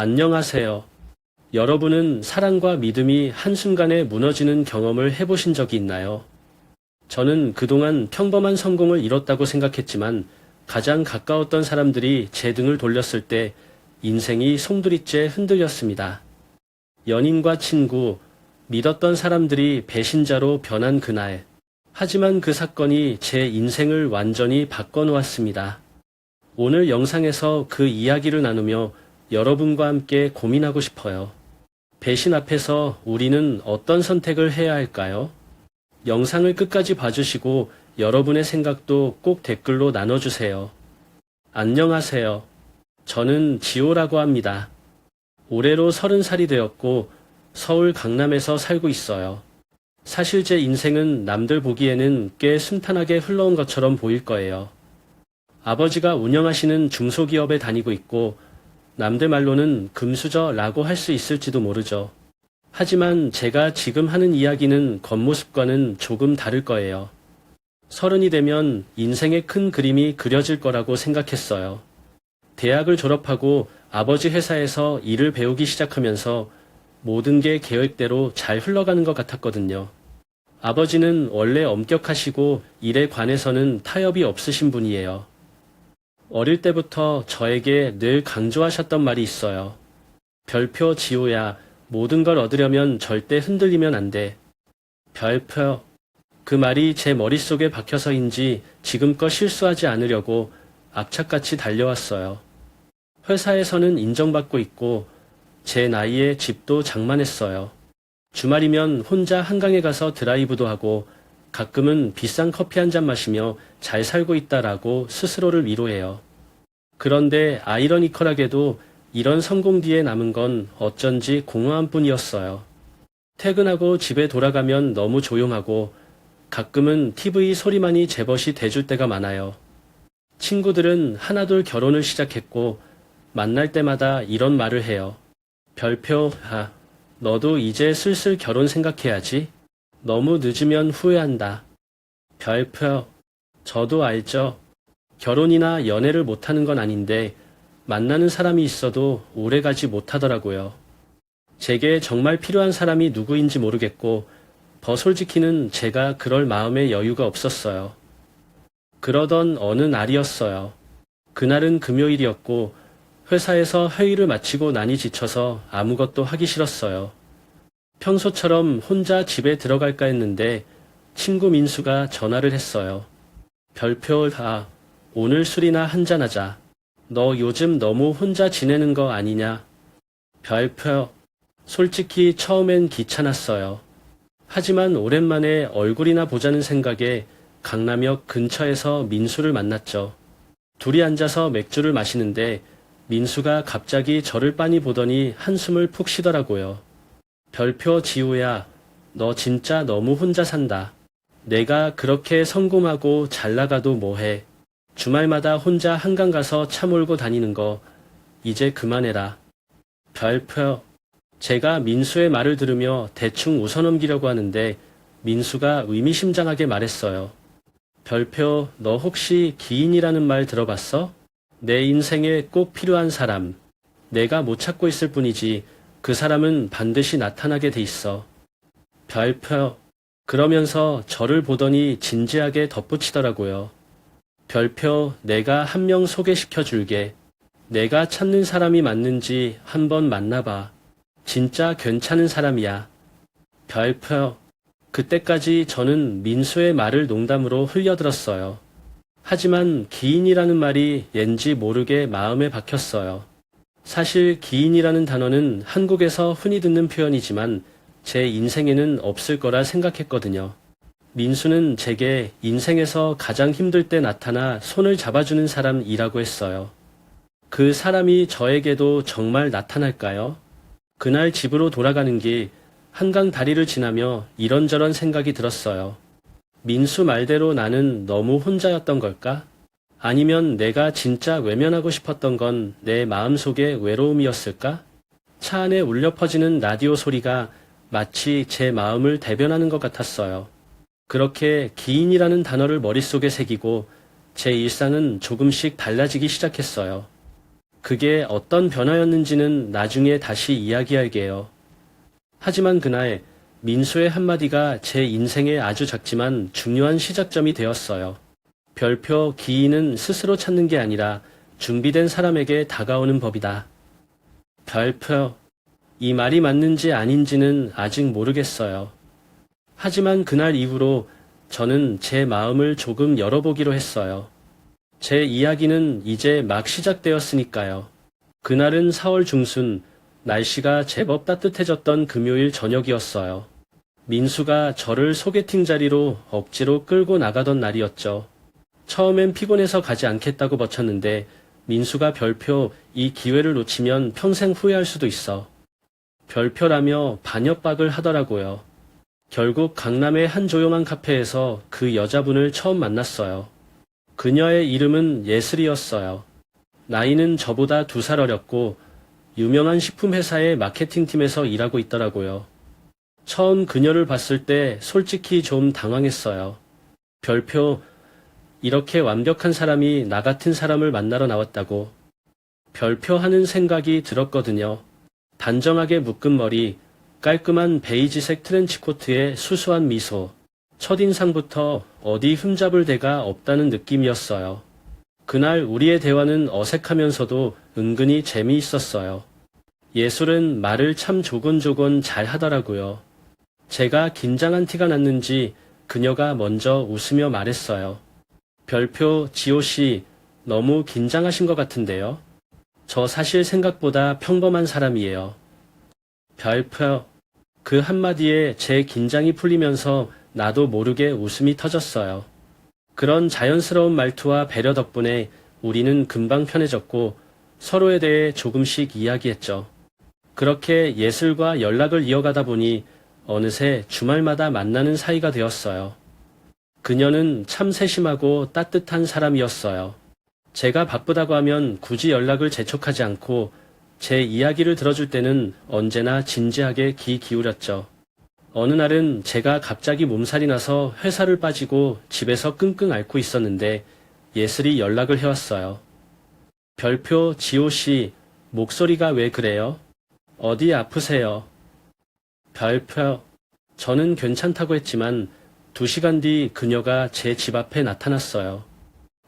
안녕하세요. 여러분은 사랑과 믿음이 한순간에 무너지는 경험을 해보신 적이 있나요? 저는 그동안 평범한 성공을 이뤘다고 생각했지만 가장 가까웠던 사람들이 제 등을 돌렸을 때 인생이 송두리째 흔들렸습니다. 연인과 친구, 믿었던 사람들이 배신자로 변한 그날. 하지만 그 사건이 제 인생을 완전히 바꿔놓았습니다. 오늘 영상에서 그 이야기를 나누며 여러분과 함께 고민하고 싶어요. 배신 앞에서 우리는 어떤 선택을 해야 할까요? 영상을 끝까지 봐주시고 여러분의 생각도 꼭 댓글로 나눠주세요. 안녕하세요. 저는 지호라고 합니다. 올해로 30살이 되었고 서울 강남에서 살고 있어요. 사실 제 인생은 남들 보기에는 꽤 순탄하게 흘러온 것처럼 보일 거예요. 아버지가 운영하시는 중소기업에 다니고 있고 남들 말로는 금수저라고 할 수 있을지도 모르죠. 하지만 제가 지금 하는 이야기는 겉모습과는 조금 다를 거예요. 30이 되면 인생의 큰 그림이 그려질 거라고 생각했어요. 대학을 졸업하고 아버지 회사에서 일을 배우기 시작하면서 모든 게 계획대로 잘 흘러가는 것 같았거든요. 아버지는 원래 엄격하시고 일에 관해서는 타협이 없으신 분이에요. 어릴 때부터 저에게 늘 강조하셨던 말이 있어요. 별표 지호야, 모든 걸 얻으려면 절대 흔들리면 안 돼. 별표. 그 말이 제 머릿속에 박혀서인지 지금껏 실수하지 않으려고 악착같이 달려왔어요. 회사에서는 인정받고 있고 제 나이에 집도 장만했어요. 주말이면 혼자 한강에 가서 드라이브도 하고 가끔은 비싼 커피 한 잔 마시며 잘 살고 있다라고 스스로를 위로해요. 그런데 아이러니컬하게도 이런 성공 뒤에 남은 건 어쩐지 공허한 뿐이었어요. 퇴근하고 집에 돌아가면 너무 조용하고 가끔은 TV 소리만이 제벗이 돼줄 때가 많아요. 친구들은 하나둘 결혼을 시작했고 만날 때마다 이런 말을 해요. 별표, 너도 이제 슬슬 결혼 생각해야지. 너무 늦으면 후회한다. 별표, 저도 알죠. 결혼이나 연애를 못하는 건 아닌데 만나는 사람이 있어도 오래가지 못하더라고요. 제게 정말 필요한 사람이 누구인지 모르겠고 더 솔직히는 제가 그럴 마음의 여유가 없었어요. 그러던 어느 날이었어요. 그날은 금요일이었고 회사에서 회의를 마치고 나니 지쳐서 아무것도 하기 싫었어요. 평소처럼 혼자 집에 들어갈까 했는데 친구 민수가 전화를 했어요. 별표, 오늘 술이나 한잔하자. 너 요즘 너무 혼자 지내는 거 아니냐? 별표. 솔직히 처음엔 귀찮았어요. 하지만 오랜만에 얼굴이나 보자는 생각에 강남역 근처에서 민수를 만났죠. 둘이 앉아서 맥주를 마시는데 민수가 갑자기 저를 빤히 보더니 한숨을 푹 쉬더라고요. 별표 지우야, 너 진짜 너무 혼자 산다. 내가 그렇게 성공하고 잘 나가도 뭐해. 주말마다 혼자 한강 가서 차 몰고 다니는 거 이제 그만해라. 별표. 제가 민수의 말을 들으며 대충 웃어넘기려고 하는데 민수가 의미심장하게 말했어요. 별표, 너 혹시 기인이라는 말 들어봤어? 내 인생에 꼭 필요한 사람. 내가 못 찾고 있을 뿐이지 그 사람은 반드시 나타나게 돼 있어. 별표. 그러면서 저를 보더니 진지하게 덧붙이더라고요. 별표, 내가 한 명 소개시켜 줄게. 내가 찾는 사람이 맞는지 한번 만나봐. 진짜 괜찮은 사람이야. 별표. 그때까지 저는 민수의 말을 농담으로 흘려들었어요. 하지만 기인이라는 말이 왠지 모르게 마음에 박혔어요. 사실 기인이라는 단어는 한국에서 흔히 듣는 표현이지만 제 인생에는 없을 거라 생각했거든요. 민수는 제게 인생에서 가장 힘들 때 나타나 손을 잡아주는 사람이라고 했어요. 그 사람이 저에게도 정말 나타날까요? 그날 집으로 돌아가는 길 한강 다리를 지나며 이런저런 생각이 들었어요. 민수 말대로 나는 너무 혼자였던 걸까? 아니면 내가 진짜 외면하고 싶었던 건 내 마음속의 외로움이었을까? 차 안에 울려 퍼지는 라디오 소리가 마치 제 마음을 대변하는 것 같았어요. 그렇게 기인이라는 단어를 머릿속에 새기고 제 일상은 조금씩 달라지기 시작했어요. 그게 어떤 변화였는지는 나중에 다시 이야기할게요. 하지만 그날 민수의 한마디가 제 인생에 아주 작지만 중요한 시작점이 되었어요. 별표 기인은 스스로 찾는 게 아니라 준비된 사람에게 다가오는 법이다. 별표, 이 말이 맞는지 아닌지는 아직 모르겠어요. 하지만 그날 이후로 저는 제 마음을 조금 열어보기로 했어요. 제 이야기는 이제 막 시작되었으니까요. 그날은 4월 중순, 날씨가 제법 따뜻해졌던 금요일 저녁이었어요. 민수가 저를 소개팅 자리로 억지로 끌고 나가던 날이었죠. 처음엔 피곤해서 가지 않겠다고 버텼는데 민수가 별표 이 기회를 놓치면 평생 후회할 수도 있어. 별표라며 반협박을 하더라고요. 결국 강남의 한 조용한 카페에서 그 여자분을 처음 만났어요. 그녀의 이름은 예슬이었어요. 나이는 저보다 2살 어렸고 유명한 식품회사의 마케팅팀에서 일하고 있더라고요. 처음 그녀를 봤을 때 솔직히 좀 당황했어요. 별표, 이렇게 완벽한 사람이 나 같은 사람을 만나러 나왔다고. 별표 하는 생각이 들었거든요. 단정하게 묶은 머리, 깔끔한 베이지색 트렌치코트에 수수한 미소. 첫인상부터 어디 흠잡을 데가 없다는 느낌이었어요. 그날 우리의 대화는 어색하면서도 은근히 재미있었어요. 예술은 말을 참 조곤조곤 잘 하더라고요. 제가 긴장한 티가 났는지 그녀가 먼저 웃으며 말했어요. 별표 지호씨, 너무 긴장하신 것 같은데요? 저 사실 생각보다 평범한 사람이에요. 별표, 그 한마디에 제 긴장이 풀리면서 나도 모르게 웃음이 터졌어요. 그런 자연스러운 말투와 배려 덕분에 우리는 금방 편해졌고 서로에 대해 조금씩 이야기했죠. 그렇게 예슬과 연락을 이어가다 보니 어느새 주말마다 만나는 사이가 되었어요. 그녀는 참 세심하고 따뜻한 사람이었어요. 제가 바쁘다고 하면 굳이 연락을 재촉하지 않고 제 이야기를 들어줄 때는 언제나 진지하게 귀 기울였죠. 어느 날은 제가 갑자기 몸살이 나서 회사를 빠지고 집에서 끙끙 앓고 있었는데 예슬이 연락을 해왔어요. 별표 지호씨, 목소리가 왜 그래요? 어디 아프세요? 별표, 저는 괜찮다고 했지만 2시간 뒤 그녀가 제 집 앞에 나타났어요.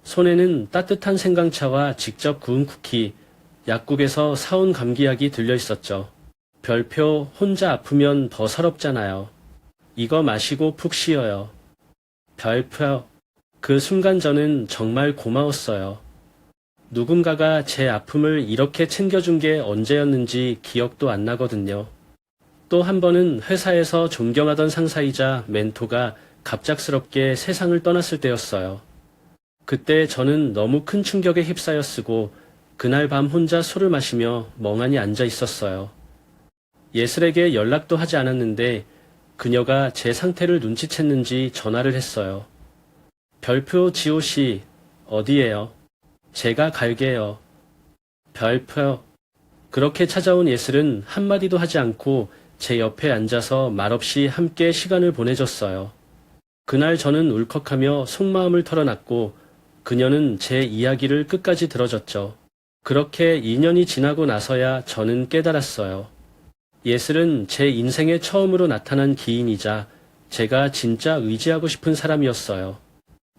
손에는 따뜻한 생강차와 직접 구운 쿠키, 약국에서 사온 감기약이 들려 있었죠. 별표 혼자 아프면 더 서럽잖아요. 이거 마시고 푹 쉬어요. 별표, 그 순간 저는 정말 고마웠어요. 누군가가 제 아픔을 이렇게 챙겨준 게 언제였는지 기억도 안 나거든요. 또 한 번은 회사에서 존경하던 상사이자 멘토가 갑작스럽게 세상을 떠났을 때였어요. 그때 저는 너무 큰 충격에 휩싸였으고 그날 밤 혼자 술을 마시며 멍하니 앉아 있었어요. 예슬에게 연락도 하지 않았는데 그녀가 제 상태를 눈치챘는지 전화를 했어요. 별표 지호씨, 어디에요? 제가 갈게요. 별표. 그렇게 찾아온 예슬은 한마디도 하지 않고 제 옆에 앉아서 말없이 함께 시간을 보내줬어요. 그날 저는 울컥하며 속마음을 털어놨고 그녀는 제 이야기를 끝까지 들어줬죠. 그렇게 2년이 지나고 나서야 저는 깨달았어요. 예슬은 제 인생에 처음으로 나타난 기인이자 제가 진짜 의지하고 싶은 사람이었어요.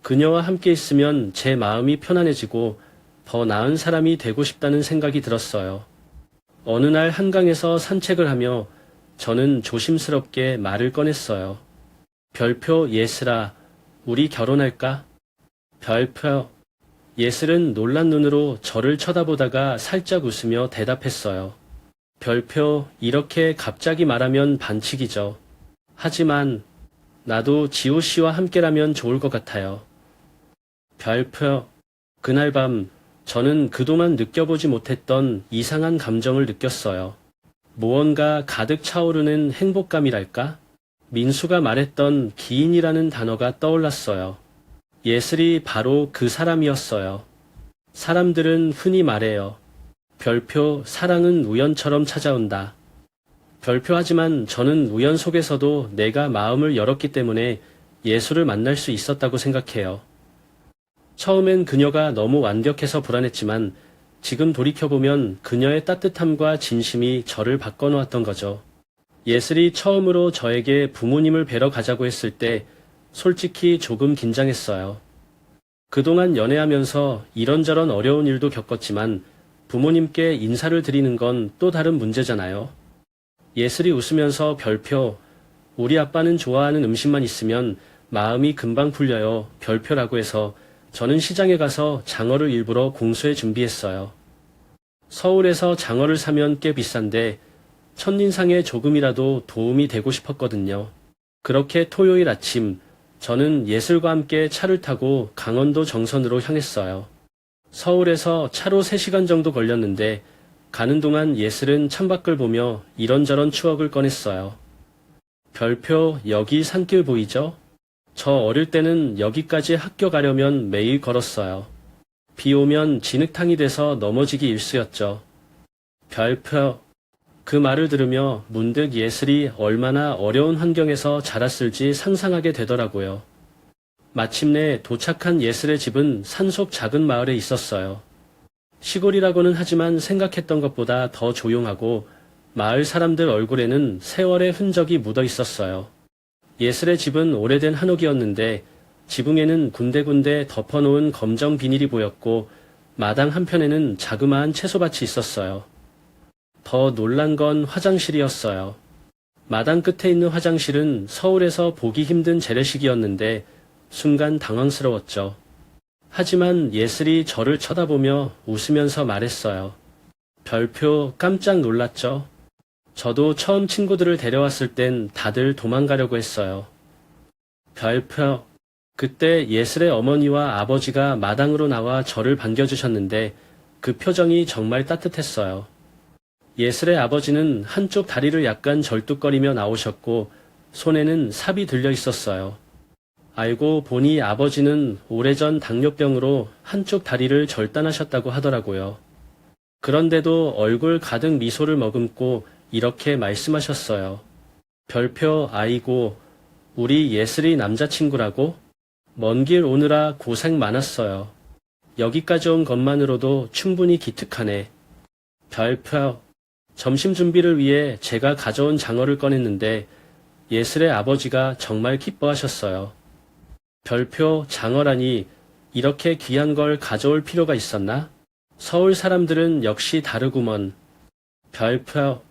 그녀와 함께 있으면 제 마음이 편안해지고 더 나은 사람이 되고 싶다는 생각이 들었어요. 어느 날 한강에서 산책을 하며 저는 조심스럽게 말을 꺼냈어요. 별표 예슬아, 우리 결혼할까? 별표. 예슬은 놀란 눈으로 저를 쳐다보다가 살짝 웃으며 대답했어요. 별표, 이렇게 갑자기 말하면 반칙이죠. 하지만 나도 지호 씨와 함께라면 좋을 것 같아요. 별표. 그날 밤 저는 그동안 느껴보지 못했던 이상한 감정을 느꼈어요. 무언가 가득 차오르는 행복감이랄까? 민수가 말했던 기인이라는 단어가 떠올랐어요. 예슬이 바로 그 사람이었어요. 사람들은 흔히 말해요. 별표, 사랑은 우연처럼 찾아온다. 별표 하지만 저는 우연 속에서도 내가 마음을 열었기 때문에 예술을 만날 수 있었다고 생각해요. 처음엔 그녀가 너무 완벽해서 불안했지만 지금 돌이켜보면 그녀의 따뜻함과 진심이 저를 바꿔놓았던 거죠. 예슬이 처음으로 저에게 부모님을 뵈러 가자고 했을 때 솔직히 조금 긴장했어요. 그동안 연애하면서 이런저런 어려운 일도 겪었지만 부모님께 인사를 드리는 건 또 다른 문제잖아요. 예슬이 웃으면서 별표, 우리 아빠는 좋아하는 음식만 있으면 마음이 금방 풀려요. 별표라고 해서 저는 시장에 가서 장어를 일부러 공수해 준비했어요. 서울에서 장어를 사면 꽤 비싼데 첫인상에 조금이라도 도움이 되고 싶었거든요. 그렇게 토요일 아침 저는 예슬과 함께 차를 타고 강원도 정선으로 향했어요. 서울에서 차로 3시간 정도 걸렸는데 가는 동안 예슬은 창밖을 보며 이런저런 추억을 꺼냈어요. 별표, 여기 산길 보이죠? 저 어릴 때는 여기까지 학교 가려면 매일 걸었어요. 비 오면 진흙탕이 돼서 넘어지기 일쑤였죠. 별표, 그 말을 들으며 문득 예슬이 얼마나 어려운 환경에서 자랐을지 상상하게 되더라고요. 마침내 도착한 예슬의 집은 산속 작은 마을에 있었어요. 시골이라고는 하지만 생각했던 것보다 더 조용하고 마을 사람들 얼굴에는 세월의 흔적이 묻어 있었어요. 예슬의 집은 오래된 한옥이었는데 지붕에는 군데군데 덮어놓은 검정 비닐이 보였고 마당 한편에는 자그마한 채소밭이 있었어요. 더 놀란 건 화장실이었어요. 마당 끝에 있는 화장실은 서울에서 보기 힘든 재래식이었는데 순간 당황스러웠죠. 하지만 예슬이 저를 쳐다보며 웃으면서 말했어요. 별표, 깜짝 놀랐죠? 저도 처음 친구들을 데려왔을 땐 다들 도망가려고 했어요. 별표, 그때 예슬의 어머니와 아버지가 마당으로 나와 저를 반겨주셨는데 그 표정이 정말 따뜻했어요. 예슬의 아버지는 한쪽 다리를 약간 절뚝거리며 나오셨고 손에는 삽이 들려 있었어요. 알고 보니 아버지는 오래전 당뇨병으로 한쪽 다리를 절단하셨다고 하더라고요. 그런데도 얼굴 가득 미소를 머금고 이렇게 말씀하셨어요. 별표, 아이고, 우리 예슬이 남자친구라고? 먼 길 오느라 고생 많았어요. 여기까지 온 것만으로도 충분히 기특하네. 별표, 점심 준비를 위해 제가 가져온 장어를 꺼냈는데 예슬의 아버지가 정말 기뻐하셨어요. 별표, 장어라니 이렇게 귀한 걸 가져올 필요가 있었나? 서울 사람들은 역시 다르구먼. 별표,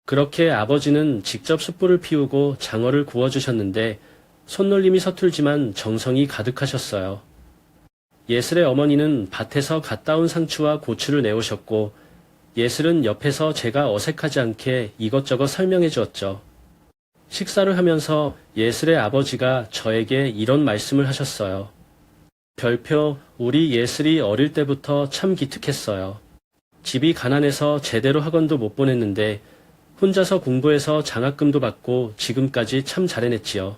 그렇게 아버지는 직접 숯불을 피우고 장어를 구워주셨는데 손놀림이 서툴지만 정성이 가득하셨어요. 예슬의 어머니는 밭에서 갓 따온 상추와 고추를 내오셨고 예슬은 옆에서 제가 어색하지 않게 이것저것 설명해 주었죠. 식사를 하면서 예슬의 아버지가 저에게 이런 말씀을 하셨어요. 별표, 우리 예슬이 어릴 때부터 참 기특했어요. 집이 가난해서 제대로 학원도 못 보냈는데 혼자서 공부해서 장학금도 받고 지금까지 참 잘해냈지요.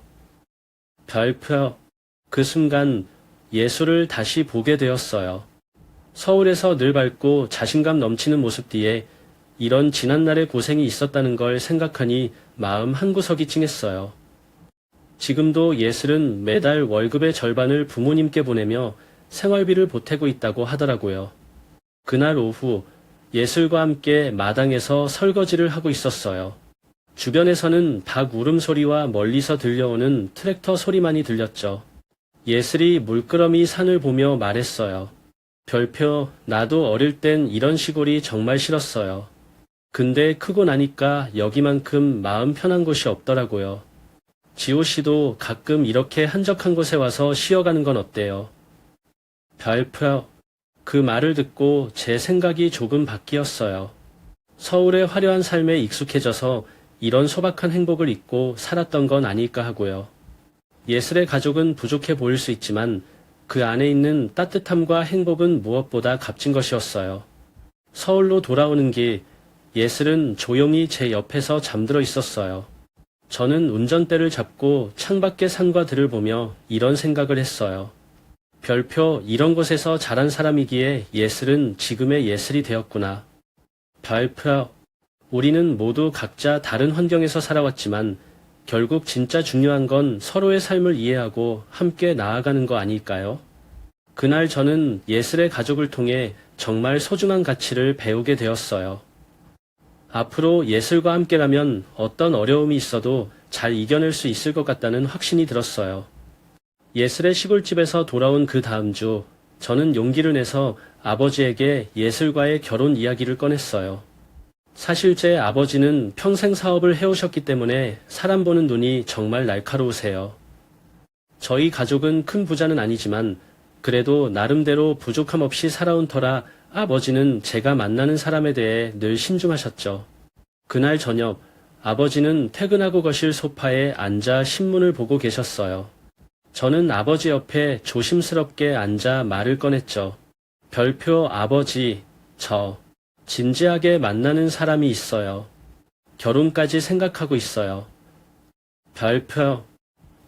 별표, 그 순간 예술을 다시 보게 되었어요. 서울에서 늘 밝고 자신감 넘치는 모습 뒤에 이런 지난날의 고생이 있었다는 걸 생각하니 마음 한구석이 찡했어요. 지금도 예슬은 매달 월급의 절반을 부모님께 보내며 생활비를 보태고 있다고 하더라고요. 그날 오후 예슬과 함께 마당에서 설거지를 하고 있었어요. 주변에서는 닭 울음소리와 멀리서 들려오는 트랙터 소리만이 들렸죠. 예슬이 물끄러미 산을 보며 말했어요. 별표, 나도 어릴 땐 이런 시골이 정말 싫었어요. 근데 크고 나니까 여기만큼 마음 편한 곳이 없더라고요. 지호 씨도 가끔 이렇게 한적한 곳에 와서 쉬어가는 건 어때요? 별표, 그 말을 듣고 제 생각이 조금 바뀌었어요. 서울의 화려한 삶에 익숙해져서 이런 소박한 행복을 잊고 살았던 건 아닐까 하고요. 예슬의 가족은 부족해 보일 수 있지만 그 안에 있는 따뜻함과 행복은 무엇보다 값진 것이었어요. 서울로 돌아오는 길, 예슬은 조용히 제 옆에서 잠들어 있었어요. 저는 운전대를 잡고 창밖의 산과 들을 보며 이런 생각을 했어요. 별표, 이런 곳에서 자란 사람이기에 예슬은 지금의 예슬이 되었구나. 별표, 우리는 모두 각자 다른 환경에서 살아왔지만 결국 진짜 중요한 건 서로의 삶을 이해하고 함께 나아가는 거 아닐까요? 그날 저는 예슬의 가족을 통해 정말 소중한 가치를 배우게 되었어요. 앞으로 예술과 함께라면 어떤 어려움이 있어도 잘 이겨낼 수 있을 것 같다는 확신이 들었어요. 예술의 시골집에서 돌아온 그 다음 주, 저는 용기를 내서 아버지에게 예술과의 결혼 이야기를 꺼냈어요. 사실 제 아버지는 평생 사업을 해오셨기 때문에 사람 보는 눈이 정말 날카로우세요. 저희 가족은 큰 부자는 아니지만 그래도 나름대로 부족함 없이 살아온 터라 아버지는 제가 만나는 사람에 대해 늘 신중하셨죠. 그날 저녁, 아버지는 퇴근하고 거실 소파에 앉아 신문을 보고 계셨어요. 저는 아버지 옆에 조심스럽게 앉아 말을 꺼냈죠. 별표 아버지, 저 진지하게 만나는 사람이 있어요. 결혼까지 생각하고 있어요. 별표.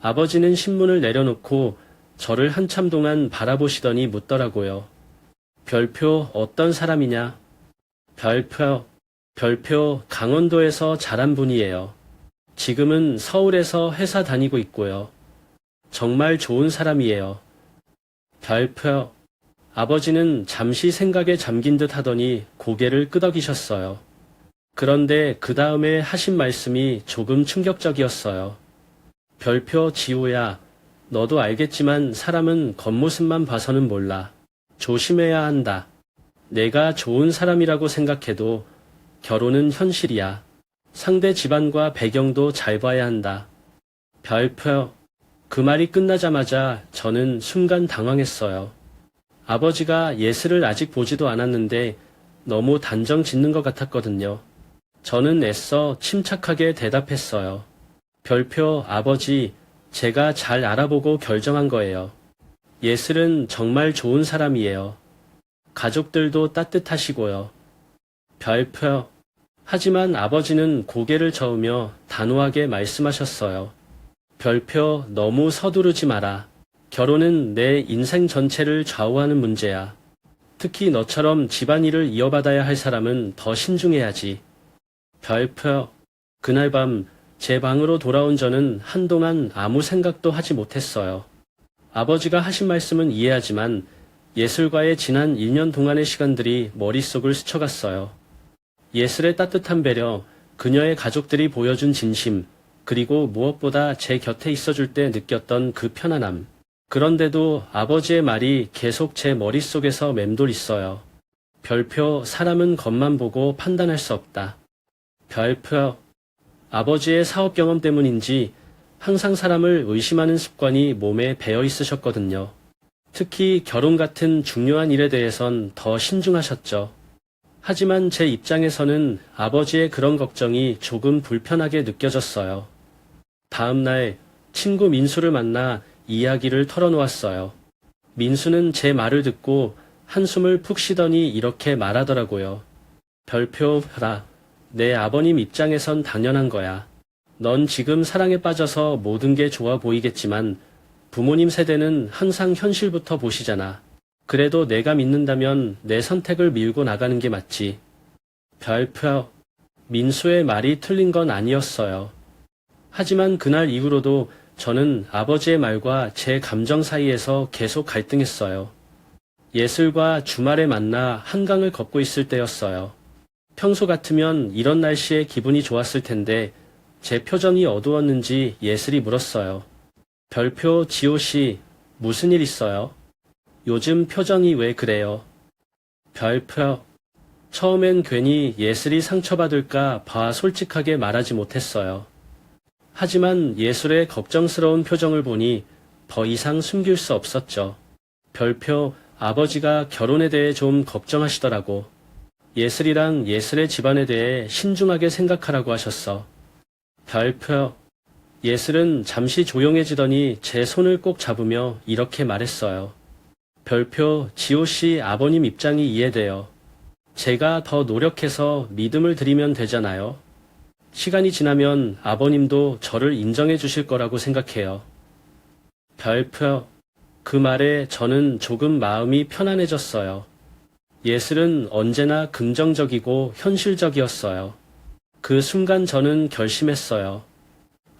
아버지는 신문을 내려놓고 저를 한참 동안 바라보시더니 묻더라고요. 별표 어떤 사람이냐? 별표 강원도에서 자란 분이에요. 지금은 서울에서 회사 다니고 있고요. 정말 좋은 사람이에요. 별표. 아버지는 잠시 생각에 잠긴 듯 하더니 고개를 끄덕이셨어요. 그런데 그 다음에 하신 말씀이 조금 충격적이었어요. 별표 지호야, 너도 알겠지만 사람은 겉모습만 봐서는 몰라. 조심해야 한다. 내가 좋은 사람이라고 생각해도 결혼은 현실이야. 상대 집안과 배경도 잘 봐야 한다. 별표. 그 말이 끝나자마자 저는 순간 당황했어요. 아버지가 예슬을 아직 보지도 않았는데 너무 단정 짓는 것 같았거든요. 저는 애써 침착하게 대답했어요. 별표 아버지, 제가 잘 알아보고 결정한 거예요. 예슬은 정말 좋은 사람이에요. 가족들도 따뜻하시고요. 별표. 하지만 아버지는 고개를 저으며 단호하게 말씀하셨어요. 별표 너무 서두르지 마라. 결혼은 내 인생 전체를 좌우하는 문제야. 특히 너처럼 집안일을 이어받아야 할 사람은 더 신중해야지. 별표. 그날 밤 제 방으로 돌아온 저는 한동안 아무 생각도 하지 못했어요. 아버지가 하신 말씀은 이해하지만 예슬과의 지난 1년 동안의 시간들이 머릿속을 스쳐갔어요. 예슬의 따뜻한 배려, 그녀의 가족들이 보여준 진심, 그리고 무엇보다 제 곁에 있어줄 때 느꼈던 그 편안함. 그런데도 아버지의 말이 계속 제 머릿속에서 맴돌 있어요. 별표 사람은 겉만 보고 판단할 수 없다. 별표. 아버지의 사업 경험 때문인지 항상 사람을 의심하는 습관이 몸에 배어 있으셨거든요. 특히 결혼 같은 중요한 일에 대해선 더 신중하셨죠. 하지만 제 입장에서는 아버지의 그런 걱정이 조금 불편하게 느껴졌어요. 다음 날 친구 민수를 만나 이야기를 털어놓았어요. 민수는 제 말을 듣고 한숨을 푹 쉬더니 이렇게 말하더라고요. 별표라, 내 아버님 입장에선 당연한 거야. 넌 지금 사랑에 빠져서 모든 게 좋아 보이겠지만 부모님 세대는 항상 현실부터 보시잖아. 그래도 내가 믿는다면 내 선택을 밀고 나가는 게 맞지. 별표. 민수의 말이 틀린 건 아니었어요. 하지만 그날 이후로도 저는 아버지의 말과 제 감정 사이에서 계속 갈등했어요. 예슬과 주말에 만나 한강을 걷고 있을 때였어요. 평소 같으면 이런 날씨에 기분이 좋았을 텐데 제 표정이 어두웠는지 예슬이 물었어요. 별표 지호씨, 무슨 일 있어요? 요즘 표정이 왜 그래요? 별표. 처음엔 괜히 예슬이 상처받을까 봐 솔직하게 말하지 못했어요. 하지만 예술의 걱정스러운 표정을 보니 더 이상 숨길 수 없었죠. 별표 아버지가 결혼에 대해 좀 걱정하시더라고. 예슬이랑 예슬의 집안에 대해 신중하게 생각하라고 하셨어. 별표. 예슬은 잠시 조용해지더니 제 손을 꼭 잡으며 이렇게 말했어요. 별표 지호씨 아버님 입장이 이해돼요. 제가 더 노력해서 믿음을 드리면 되잖아요. 시간이 지나면 아버님도 저를 인정해 주실 거라고 생각해요. 별표. 그 말에 저는 조금 마음이 편안해졌어요. 예슬은 언제나 긍정적이고 현실적이었어요. 그 순간 저는 결심했어요.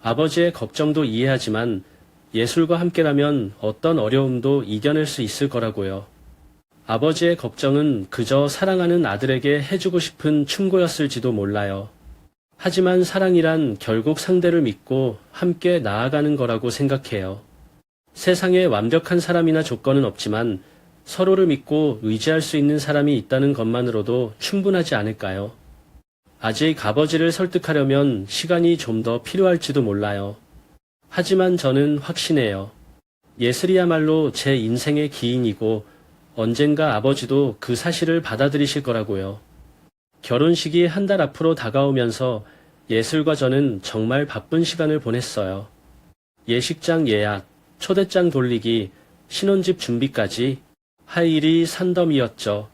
아버지의 걱정도 이해하지만 예술과 함께라면 어떤 어려움도 이겨낼 수 있을 거라고요. 아버지의 걱정은 그저 사랑하는 아들에게 해주고 싶은 충고였을지도 몰라요. 하지만 사랑이란 결국 상대를 믿고 함께 나아가는 거라고 생각해요. 세상에 완벽한 사람이나 조건은 없지만 서로를 믿고 의지할 수 있는 사람이 있다는 것만으로도 충분하지 않을까요? 아직 아버지를 설득하려면 시간이 좀 더 필요할지도 몰라요. 하지만 저는 확신해요. 예슬이야말로 제 인생의 기인이고 언젠가 아버지도 그 사실을 받아들이실 거라고요. 결혼식이 한 달 앞으로 다가오면서 예슬과 저는 정말 바쁜 시간을 보냈어요. 예식장 예약, 초대장 돌리기, 신혼집 준비까지 할 일이 산더미였죠.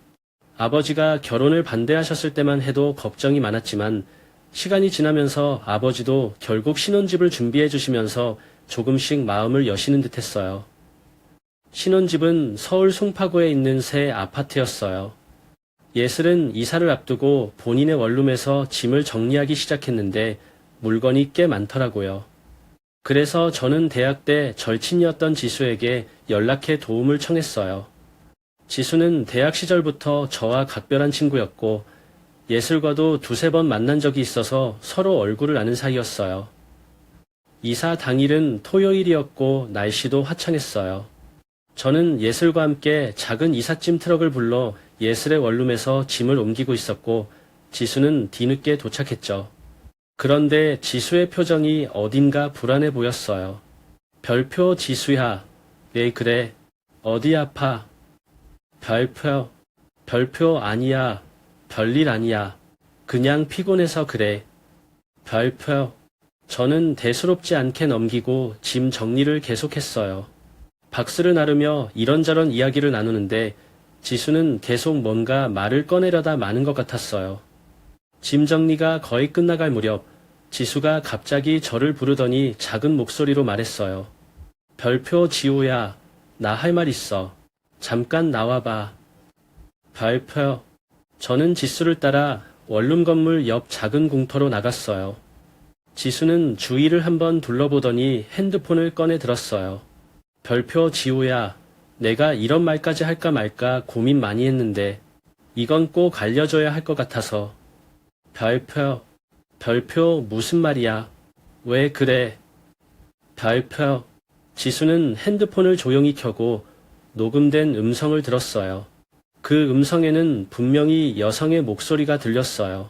아버지가 결혼을 반대하셨을 때만 해도 걱정이 많았지만 시간이 지나면서 아버지도 결국 신혼집을 준비해 주시면서 조금씩 마음을 여시는 듯 했어요. 신혼집은 서울 송파구에 있는 새 아파트였어요. 예슬은 이사를 앞두고 본인의 원룸에서 짐을 정리하기 시작했는데 물건이 꽤 많더라고요. 그래서 저는 대학 때 절친이었던 지수에게 연락해 도움을 청했어요. 지수는 대학 시절부터 저와 각별한 친구였고 예슬과도 두세 번 만난 적이 있어서 서로 얼굴을 아는 사이였어요. 이사 당일은 토요일이었고 날씨도 화창했어요. 저는 예슬과 함께 작은 이삿짐 트럭을 불러 예슬의 원룸에서 짐을 옮기고 있었고 지수는 뒤늦게 도착했죠. 그런데 지수의 표정이 어딘가 불안해 보였어요. 별표 지수야. 왜 그래? 어디 아파? 별표 아니야. 별일 아니야. 그냥 피곤해서 그래. 별표. 저는 대수롭지 않게 넘기고 짐 정리를 계속했어요. 박스를 나르며 이런저런 이야기를 나누는데 지수는 계속 뭔가 말을 꺼내려다 마는 것 같았어요. 짐 정리가 거의 끝나갈 무렵 지수가 갑자기 저를 부르더니 작은 목소리로 말했어요. 별표 지우야, 나 할 말 있어. 잠깐 나와봐. 별표. 저는 지수를 따라 원룸 건물 옆 작은 공터로 나갔어요. 지수는 주위를 한번 둘러보더니 핸드폰을 꺼내 들었어요. 별표 지우야, 내가 이런 말까지 할까 말까 고민 많이 했는데 이건 꼭 알려줘야 할 것 같아서. 별표 무슨 말이야? 왜 그래? 별표. 지수는 핸드폰을 조용히 켜고 녹음된 음성을 들었어요. 그 음성에는 분명히 여성의 목소리가 들렸어요.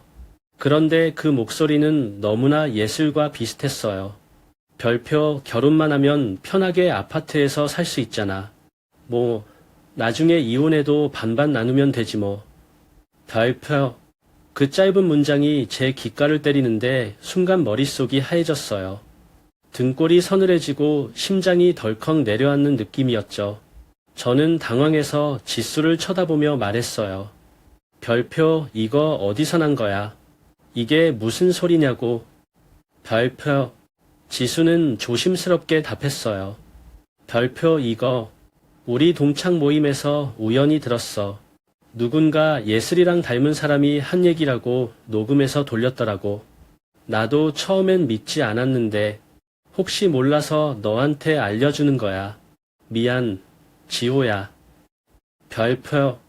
그런데 그 목소리는 너무나 예슬과 비슷했어요. 별표 결혼만 하면 편하게 아파트에서 살 수 있잖아. 뭐 나중에 이혼해도 반반 나누면 되지 뭐. 별표. 그 짧은 문장이 제 귓가를 때리는데 순간 머릿속이 하얘졌어요. 등골이 서늘해지고 심장이 덜컥 내려앉는 느낌이었죠. 저는 당황해서 지수를 쳐다보며 말했어요. 별표 이거 어디서 난 거야? 이게 무슨 소리냐고. 별표. 지수는 조심스럽게 답했어요. 별표 이거 우리 동창 모임에서 우연히 들었어. 누군가 예슬이랑 닮은 사람이 한 얘기라고 녹음해서 돌렸더라고. 나도 처음엔 믿지 않았는데 혹시 몰라서 너한테 알려주는 거야. 미안, 지호야. 별표.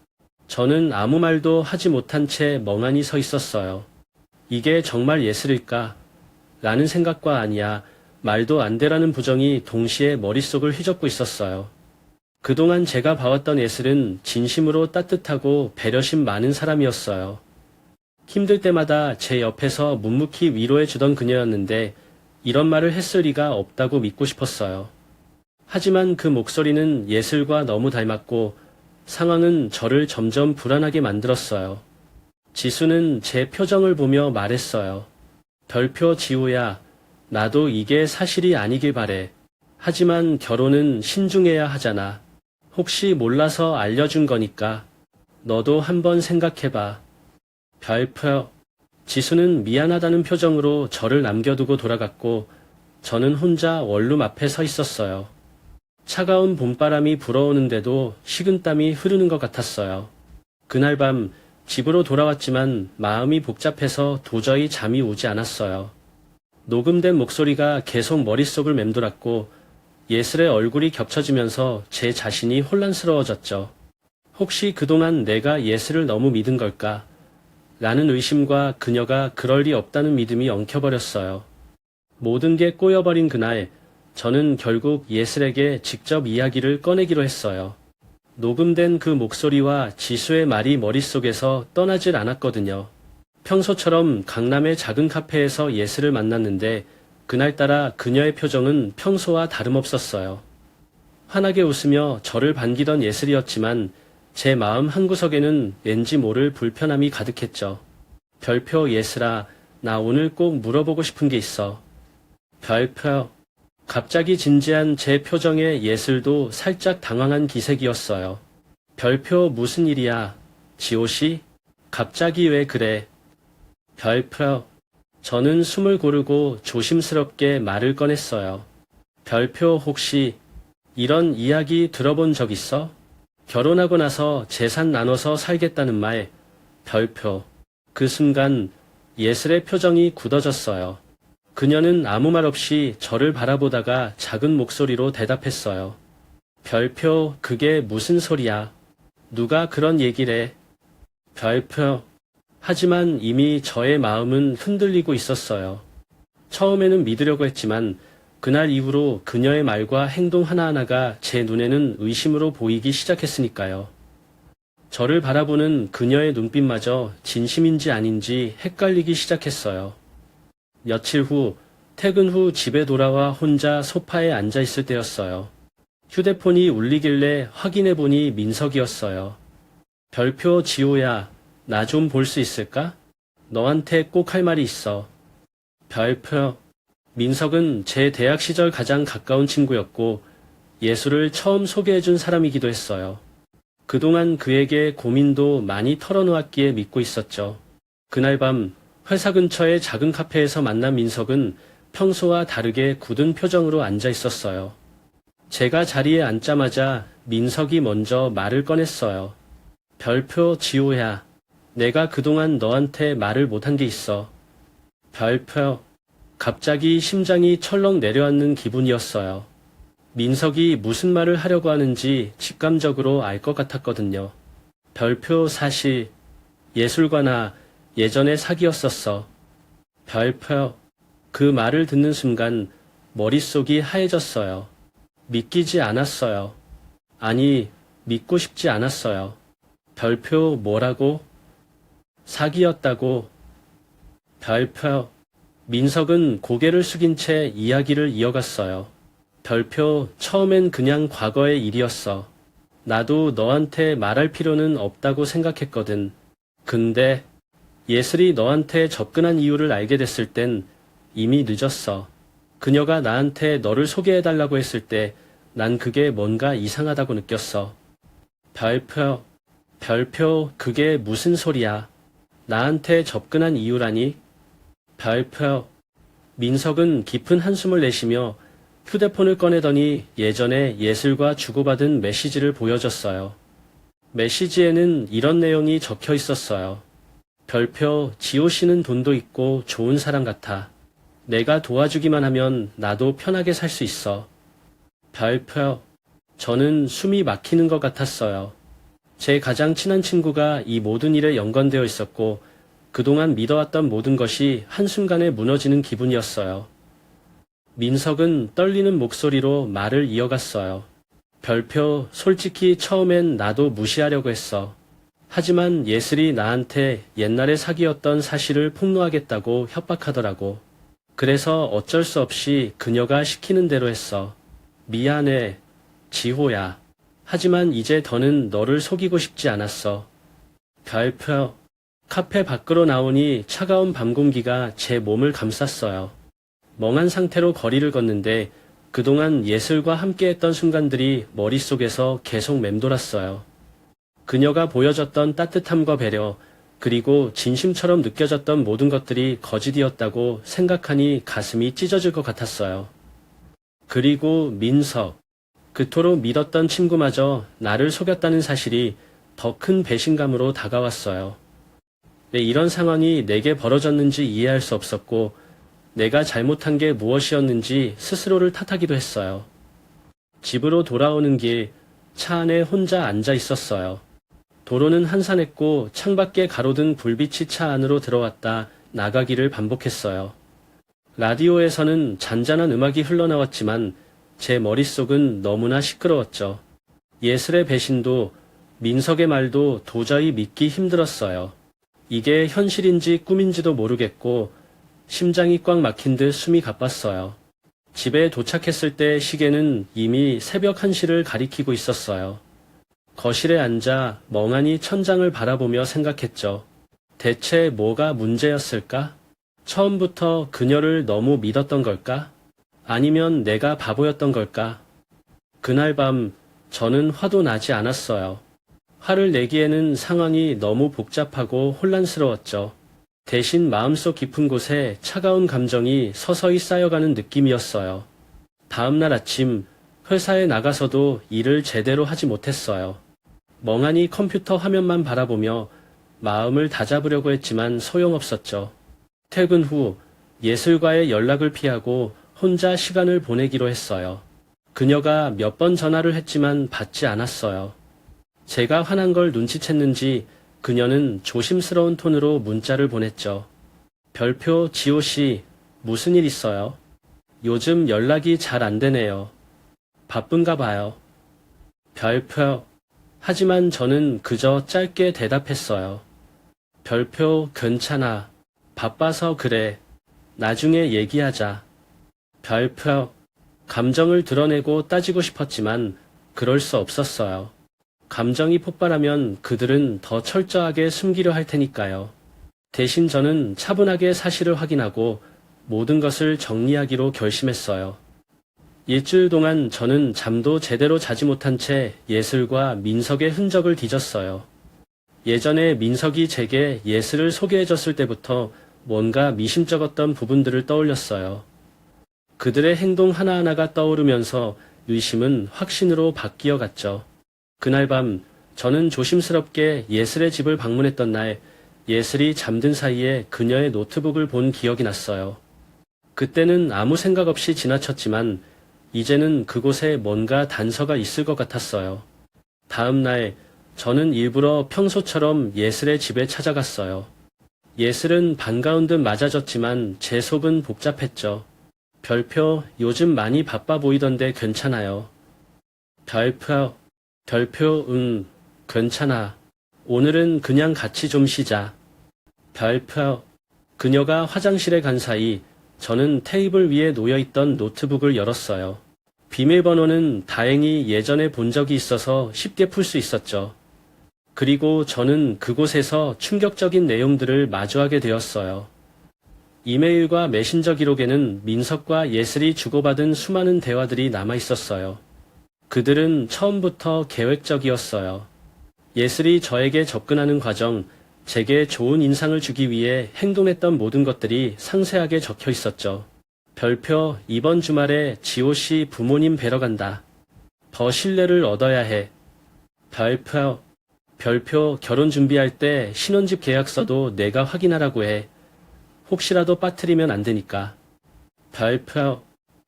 저는 아무 말도 하지 못한 채 멍하니 서 있었어요. 이게 정말 예슬일까? 라는 생각과 아니야 말도 안 되라는 부정이 동시에 머릿속을 휘젓고 있었어요. 그동안 제가 봐왔던 예슬은 진심으로 따뜻하고 배려심 많은 사람이었어요. 힘들 때마다 제 옆에서 묵묵히 위로해주던 그녀였는데 이런 말을 했을 리가 없다고 믿고 싶었어요. 하지만 그 목소리는 예슬과 너무 닮았고 상황은 저를 점점 불안하게 만들었어요. 지수는 제 표정을 보며 말했어요. 별표 지우야, 나도 이게 사실이 아니길 바래. 하지만 결혼은 신중해야 하잖아. 혹시 몰라서 알려준 거니까 너도 한번 생각해봐. 별표. 지수는 미안하다는 표정으로 저를 남겨두고 돌아갔고 저는 혼자 원룸 앞에 서 있었어요. 차가운 봄바람이 불어오는데도 식은땀이 흐르는 것 같았어요. 그날 밤 집으로 돌아왔지만 마음이 복잡해서 도저히 잠이 오지 않았어요. 녹음된 목소리가 계속 머릿속을 맴돌았고 예슬의 얼굴이 겹쳐지면서 제 자신이 혼란스러워졌죠. 혹시 그동안 내가 예슬을 너무 믿은 걸까? 라는 의심과 그녀가 그럴 리 없다는 믿음이 엉켜버렸어요. 모든 게 꼬여버린 그날, 저는 결국 예슬에게 직접 이야기를 꺼내기로 했어요. 녹음된 그 목소리와 지수의 말이 머릿속에서 떠나질 않았거든요. 평소처럼 강남의 작은 카페에서 예슬을 만났는데 그날따라 그녀의 표정은 평소와 다름없었어요. 환하게 웃으며 저를 반기던 예슬이었지만 제 마음 한구석에는 왠지 모를 불편함이 가득했죠. 별표 예슬아, 나 오늘 꼭 물어보고 싶은 게 있어. 별표. 갑자기 진지한 제 표정에 예슬도 살짝 당황한 기색이었어요. 별표 무슨 일이야? 지호씨? 갑자기 왜 그래? 별표. 저는 숨을 고르고 조심스럽게 말을 꺼냈어요. 별표 혹시 이런 이야기 들어본 적 있어? 결혼하고 나서 재산 나눠서 살겠다는 말. 별표. 그 순간 예슬의 표정이 굳어졌어요. 그녀는 아무 말 없이 저를 바라보다가 작은 목소리로 대답했어요. 별표, 그게 무슨 소리야? 누가 그런 얘기를 해? 별표. 하지만 이미 저의 마음은 흔들리고 있었어요. 처음에는 믿으려고 했지만 그날 이후로 그녀의 말과 행동 하나하나가 제 눈에는 의심으로 보이기 시작했으니까요. 저를 바라보는 그녀의 눈빛마저 진심인지 아닌지 헷갈리기 시작했어요. 며칠 후, 퇴근 후 집에 돌아와 혼자 소파에 앉아 있을 때였어요. 휴대폰이 울리길래 확인해보니 민석이었어요. 별표 지호야, 나 좀 볼 수 있을까? 너한테 꼭 할 말이 있어. 별표. 민석은 제 대학 시절 가장 가까운 친구였고 예술을 처음 소개해준 사람이기도 했어요. 그동안 그에게 고민도 많이 털어놓았기에 믿고 있었죠. 그날 밤 회사 근처의 작은 카페에서 만난 민석은 평소와 다르게 굳은 표정으로 앉아 있었어요. 제가 자리에 앉자마자 민석이 먼저 말을 꺼냈어요. 별표 지호야, 내가 그동안 너한테 말을 못한 게 있어. 별표. 갑자기 심장이 철렁 내려앉는 기분이었어요. 민석이 무슨 말을 하려고 하는지 직감적으로 알 것 같았거든요. 별표 사실 예술과 나 예전에 사귀었었어. 별표. 그 말을 듣는 순간 머릿속이 하얘졌어요. 믿기지 않았어요. 아니, 믿고 싶지 않았어요. 별표 뭐라고? 사귀었다고. 별표. 민석은 고개를 숙인 채 이야기를 이어갔어요. 별표, 처음엔 그냥 과거의 일이었어. 나도 너한테 말할 필요는 없다고 생각했거든. 근데 예슬이 너한테 접근한 이유를 알게 됐을 땐 이미 늦었어. 그녀가 나한테 너를 소개해달라고 했을 때 난 그게 뭔가 이상하다고 느꼈어. 별표. 별표, 그게 무슨 소리야? 나한테 접근한 이유라니? 별표. 민석은 깊은 한숨을 내쉬며 휴대폰을 꺼내더니 예전에 예슬과 주고받은 메시지를 보여줬어요. 메시지에는 이런 내용이 적혀 있었어요. 별표, 지호 씨는 돈도 있고 좋은 사람 같아. 내가 도와주기만 하면 나도 편하게 살 수 있어. 별표. 저는 숨이 막히는 것 같았어요. 제 가장 친한 친구가 이 모든 일에 연관되어 있었고 그동안 믿어왔던 모든 것이 한순간에 무너지는 기분이었어요. 민석은 떨리는 목소리로 말을 이어갔어요. 별표, 솔직히 처음엔 나도 무시하려고 했어. 하지만 예슬이 나한테 옛날에 사귀었던 사실을 폭로하겠다고 협박하더라고. 그래서 어쩔 수 없이 그녀가 시키는 대로 했어. 미안해, 지호야. 하지만 이제 더는 너를 속이고 싶지 않았어. 별표. 카페 밖으로 나오니 차가운 밤 공기가 제 몸을 감쌌어요. 멍한 상태로 거리를 걷는데 그동안 예슬과 함께했던 순간들이 머릿속에서 계속 맴돌았어요. 그녀가 보여줬던 따뜻함과 배려, 그리고 진심처럼 느껴졌던 모든 것들이 거짓이었다고 생각하니 가슴이 찢어질 것 같았어요. 그리고 민석, 그토록 믿었던 친구마저 나를 속였다는 사실이 더 큰 배신감으로 다가왔어요. 왜 이런 상황이 내게 벌어졌는지 이해할 수 없었고 내가 잘못한 게 무엇이었는지 스스로를 탓하기도 했어요. 집으로 돌아오는 길 차 안에 혼자 앉아 있었어요. 도로는 한산했고 창밖에 가로등 불빛이 차 안으로 들어왔다 나가기를 반복했어요. 라디오에서는 잔잔한 음악이 흘러나왔지만 제 머릿속은 너무나 시끄러웠죠. 예슬의 배신도 민석의 말도 도저히 믿기 힘들었어요. 이게 현실인지 꿈인지도 모르겠고 심장이 꽉 막힌 듯 숨이 가빴어요. 집에 도착했을 때 시계는 이미 새벽 1시를 가리키고 있었어요. 거실에 앉아 멍하니 천장을 바라보며 생각했죠. 대체 뭐가 문제였을까? 처음부터 그녀를 너무 믿었던 걸까? 아니면 내가 바보였던 걸까? 그날 밤 저는 화도 나지 않았어요. 화를 내기에는 상황이 너무 복잡하고 혼란스러웠죠. 대신 마음속 깊은 곳에 차가운 감정이 서서히 쌓여가는 느낌이었어요. 다음날 아침 회사에 나가서도 일을 제대로 하지 못했어요. 멍하니 컴퓨터 화면만 바라보며 마음을 다잡으려고 했지만 소용없었죠. 퇴근 후 예슬과의 연락을 피하고 혼자 시간을 보내기로 했어요. 그녀가 몇 번 전화를 했지만 받지 않았어요. 제가 화난 걸 눈치챘는지 그녀는 조심스러운 톤으로 문자를 보냈죠. 별표 지호씨, 무슨 일 있어요? 요즘 연락이 잘 안 되네요. 바쁜가 봐요. 별표. 하지만 저는 그저 짧게 대답했어요. 별표 괜찮아. 바빠서 그래. 나중에 얘기하자. 별표. 감정을 드러내고 따지고 싶었지만 그럴 수 없었어요. 감정이 폭발하면 그들은 더 철저하게 숨기려 할 테니까요. 대신 저는 차분하게 사실을 확인하고 모든 것을 정리하기로 결심했어요. 일주일 동안 저는 잠도 제대로 자지 못한 채 예슬과 민석의 흔적을 뒤졌어요. 예전에 민석이 제게 예슬을 소개해줬을 때부터 뭔가 미심쩍었던 부분들을 떠올렸어요. 그들의 행동 하나하나가 떠오르면서 의심은 확신으로 바뀌어 갔죠. 그날 밤 저는 조심스럽게 예슬의 집을 방문했던 날 예슬이 잠든 사이에 그녀의 노트북을 본 기억이 났어요. 그때는 아무 생각 없이 지나쳤지만 이제는 그곳에 뭔가 단서가 있을 것 같았어요. 다음 날 저는 일부러 평소처럼 예슬의 집에 찾아갔어요. 예슬은 반가운 듯 맞아줬지만 제 속은 복잡했죠. 별표 요즘 많이 바빠 보이던데 괜찮아요. 별표 괜찮아. 오늘은 그냥 같이 좀 쉬자. 별표. 그녀가 화장실에 간 사이 저는 테이블 위에 놓여있던 노트북을 열었어요. 비밀번호는 다행히 예전에 본 적이 있어서 쉽게 풀 수 있었죠. 그리고 저는 그곳에서 충격적인 내용들을 마주하게 되었어요. 이메일과 메신저 기록에는 민석과 예슬이 주고받은 수많은 대화들이 남아 있었어요. 그들은 처음부터 계획적이었어요. 예슬이 저에게 접근하는 과정, 제게 좋은 인상을 주기 위해 행동했던 모든 것들이 상세하게 적혀 있었죠. 별표 이번 주말에 지호씨 부모님 뵈러 간다. 더 신뢰를 얻어야 해. 별표 결혼 준비할 때 신혼집 계약서도 내가 확인하라고 해. 혹시라도 빠뜨리면 안 되니까. 별표.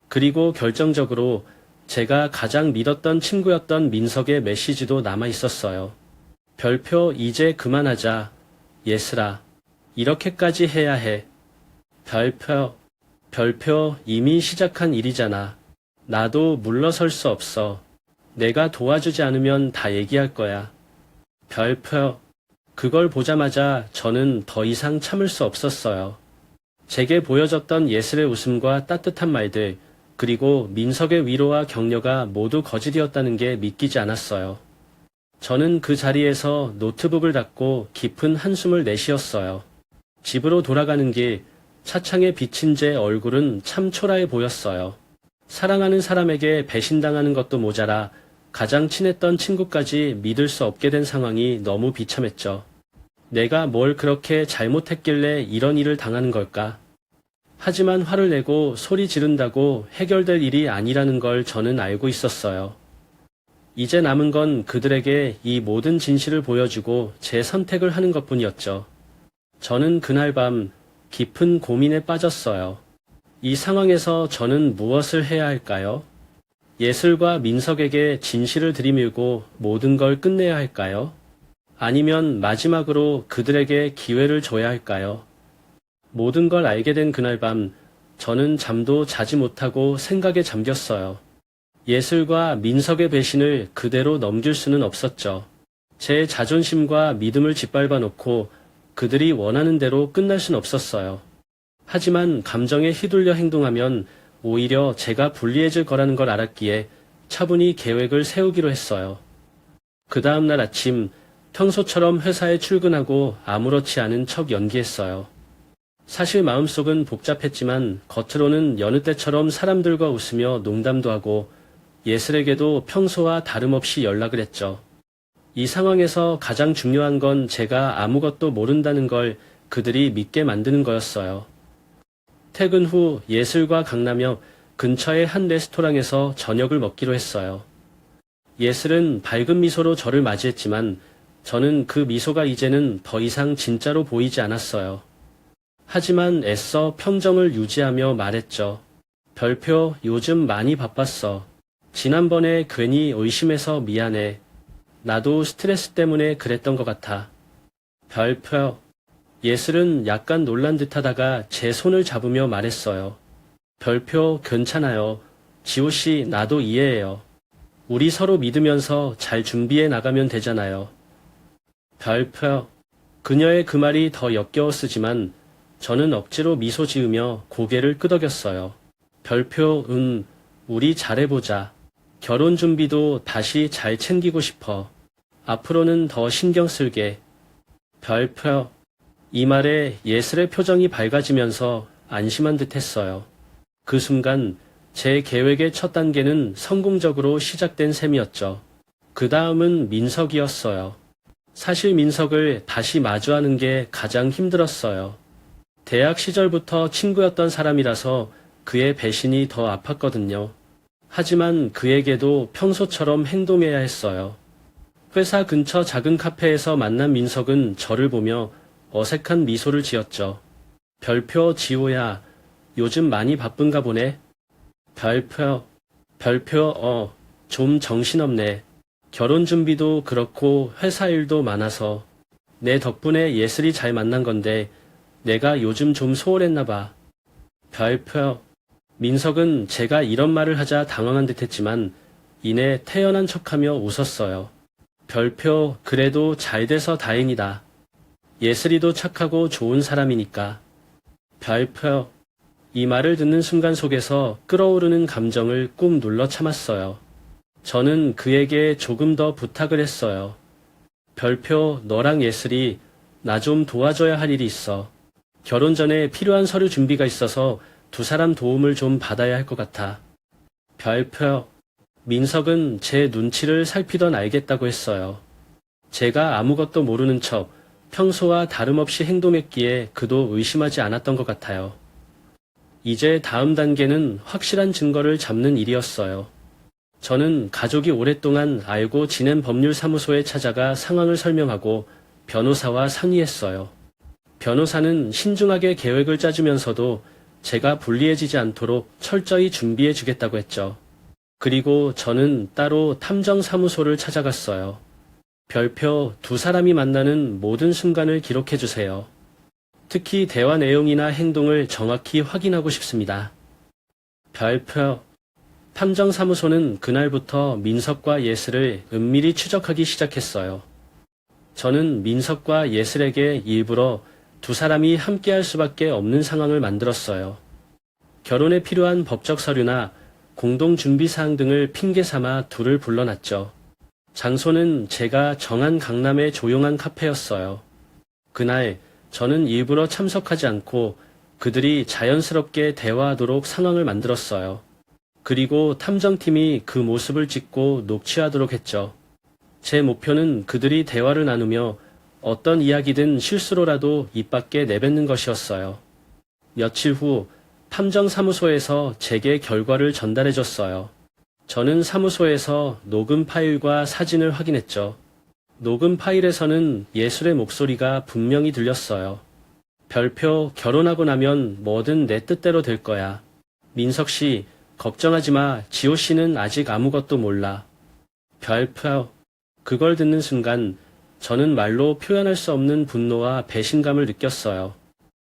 그리고 결정적으로 제가 가장 믿었던 친구였던 민석의 메시지도 남아 있었어요. 별표 이제 그만하자. 예슬아. 이렇게까지 해야 해. 별표 이미 시작한 일이잖아. 나도 물러설 수 없어. 내가 도와주지 않으면 다 얘기할 거야. 별표. 그걸 보자마자 저는 더 이상 참을 수 없었어요. 제게 보여졌던 예슬의 웃음과 따뜻한 말들, 그리고 민석의 위로와 격려가 모두 거짓이었다는 게 믿기지 않았어요. 저는 그 자리에서 노트북을 닫고 깊은 한숨을 내쉬었어요. 집으로 돌아가는 길, 차창에 비친 제 얼굴은 참 초라해 보였어요. 사랑하는 사람에게 배신당하는 것도 모자라 가장 친했던 친구까지 믿을 수 없게 된 상황이 너무 비참했죠. 내가 뭘 그렇게 잘못했길래 이런 일을 당하는 걸까? 하지만 화를 내고 소리 지른다고 해결될 일이 아니라는 걸 저는 알고 있었어요. 이제 남은 건 그들에게 이 모든 진실을 보여주고 제 선택을 하는 것뿐이었죠. 저는 그날 밤 깊은 고민에 빠졌어요. 이 상황에서 저는 무엇을 해야 할까요? 예슬과 민석에게 진실을 들이밀고 모든 걸 끝내야 할까요? 아니면 마지막으로 그들에게 기회를 줘야 할까요? 모든 걸 알게 된 그날 밤, 저는 잠도 자지 못하고 생각에 잠겼어요. 예슬과 민석의 배신을 그대로 넘길 수는 없었죠. 제 자존심과 믿음을 짓밟아 놓고 그들이 원하는 대로 끝날 순 없었어요. 하지만 감정에 휘둘려 행동하면 오히려 제가 불리해질 거라는 걸 알았기에 차분히 계획을 세우기로 했어요. 그 다음날 아침, 평소처럼 회사에 출근하고 아무렇지 않은 척 연기했어요. 사실 마음속은 복잡했지만 겉으로는 여느 때처럼 사람들과 웃으며 농담도 하고 예슬에게도 평소와 다름없이 연락을 했죠. 이 상황에서 가장 중요한 건 제가 아무것도 모른다는 걸 그들이 믿게 만드는 거였어요. 퇴근 후 예슬과 강남역 근처의 한 레스토랑에서 저녁을 먹기로 했어요. 예슬은 밝은 미소로 저를 맞이했지만 저는 그 미소가 이제는 더 이상 진짜로 보이지 않았어요. 하지만 애써 평정을 유지하며 말했죠. 별표, 요즘 많이 바빴어. 지난번에 괜히 의심해서 미안해. 나도 스트레스 때문에 그랬던 것 같아. 별표. 예슬은 약간 놀란 듯하다가 제 손을 잡으며 말했어요. 별표, 괜찮아요. 지호씨, 나도 이해해요. 우리 서로 믿으면서 잘 준비해 나가면 되잖아요. 별표. 그녀의 그 말이 더 역겨웠으지만 저는 억지로 미소 지으며 고개를 끄덕였어요. 별표, 우리 잘해보자. 결혼 준비도 다시 잘 챙기고 싶어. 앞으로는 더 신경 쓸게. 별표. 이 말에 예슬의 표정이 밝아지면서 안심한 듯 했어요. 그 순간 제 계획의 첫 단계는 성공적으로 시작된 셈이었죠. 그 다음은 민석이었어요. 사실 민석을 다시 마주하는 게 가장 힘들었어요. 대학 시절부터 친구였던 사람이라서 그의 배신이 더 아팠거든요. 하지만 그에게도 평소처럼 행동해야 했어요. 회사 근처 작은 카페에서 만난 민석은 저를 보며 어색한 미소를 지었죠. 별표, 지호야, 요즘 많이 바쁜가 보네. 별표, 좀 정신없네. 결혼 준비도 그렇고 회사 일도 많아서 내 덕분에 예슬이 잘 만난 건데 내가 요즘 좀 소홀했나 봐. 별표. 민석은 제가 이런 말을 하자 당황한 듯 했지만 이내 태연한 척하며 웃었어요. 별표, 그래도 잘 돼서 다행이다. 예슬이도 착하고 좋은 사람이니까. 별표. 이 말을 듣는 순간 속에서 끓어오르는 감정을 꾹 눌러 참았어요. 저는 그에게 조금 더 부탁을 했어요. 별표, 너랑 예슬이 나 좀 도와줘야 할 일이 있어. 결혼 전에 필요한 서류 준비가 있어서 두 사람 도움을 좀 받아야 할 것 같아. 별표. 민석은 제 눈치를 살피던 알겠다고 했어요. 제가 아무것도 모르는 척 평소와 다름없이 행동했기에 그도 의심하지 않았던 것 같아요. 이제 다음 단계는 확실한 증거를 잡는 일이었어요. 저는 가족이 오랫동안 알고 지낸 법률사무소에 찾아가 상황을 설명하고 변호사와 상의했어요. 변호사는 신중하게 계획을 짜주면서도 제가 불리해지지 않도록 철저히 준비해 주겠다고 했죠. 그리고 저는 따로 탐정사무소를 찾아갔어요. 별표, 두 사람이 만나는 모든 순간을 기록해 주세요. 특히 대화 내용이나 행동을 정확히 확인하고 싶습니다. 별표. 탐정사무소는 그날부터 민석과 예슬을 은밀히 추적하기 시작했어요. 저는 민석과 예슬에게 일부러 두 사람이 함께할 수밖에 없는 상황을 만들었어요. 결혼에 필요한 법적 서류나 공동 준비 사항 등을 핑계 삼아 둘을 불러놨죠. 장소는 제가 정한 강남의 조용한 카페였어요. 그날 저는 일부러 참석하지 않고 그들이 자연스럽게 대화하도록 상황을 만들었어요. 그리고 탐정팀이 그 모습을 찍고 녹취하도록 했죠. 제 목표는 그들이 대화를 나누며 어떤 이야기든 실수로라도 입 밖에 내뱉는 것이었어요. 며칠 후 탐정사무소에서 제게 결과를 전달해줬어요. 저는 사무소에서 녹음 파일과 사진을 확인했죠. 녹음 파일에서는 예술의 목소리가 분명히 들렸어요. 별표, 결혼하고 나면 뭐든 내 뜻대로 될 거야. 민석 씨, 걱정하지 마. 지호 씨는 아직 아무것도 몰라. 별표. 그걸 듣는 순간 저는 말로 표현할 수 없는 분노와 배신감을 느꼈어요.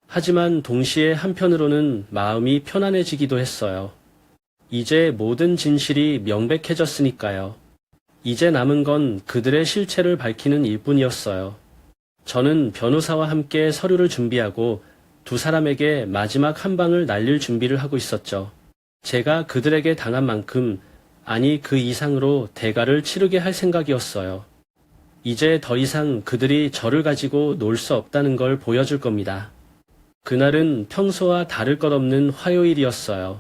하지만 동시에 한편으로는 마음이 편안해지기도 했어요. 이제 모든 진실이 명백해졌으니까요. 이제 남은 건 그들의 실체를 밝히는 일뿐이었어요. 저는 변호사와 함께 서류를 준비하고 두 사람에게 마지막 한 방을 날릴 준비를 하고 있었죠. 제가 그들에게 당한 만큼, 아니 그 이상으로 대가를 치르게 할 생각이었어요. 이제 더 이상 그들이 저를 가지고 놀 수 없다는 걸 보여줄 겁니다. 그날은 평소와 다를 것 없는 화요일이었어요.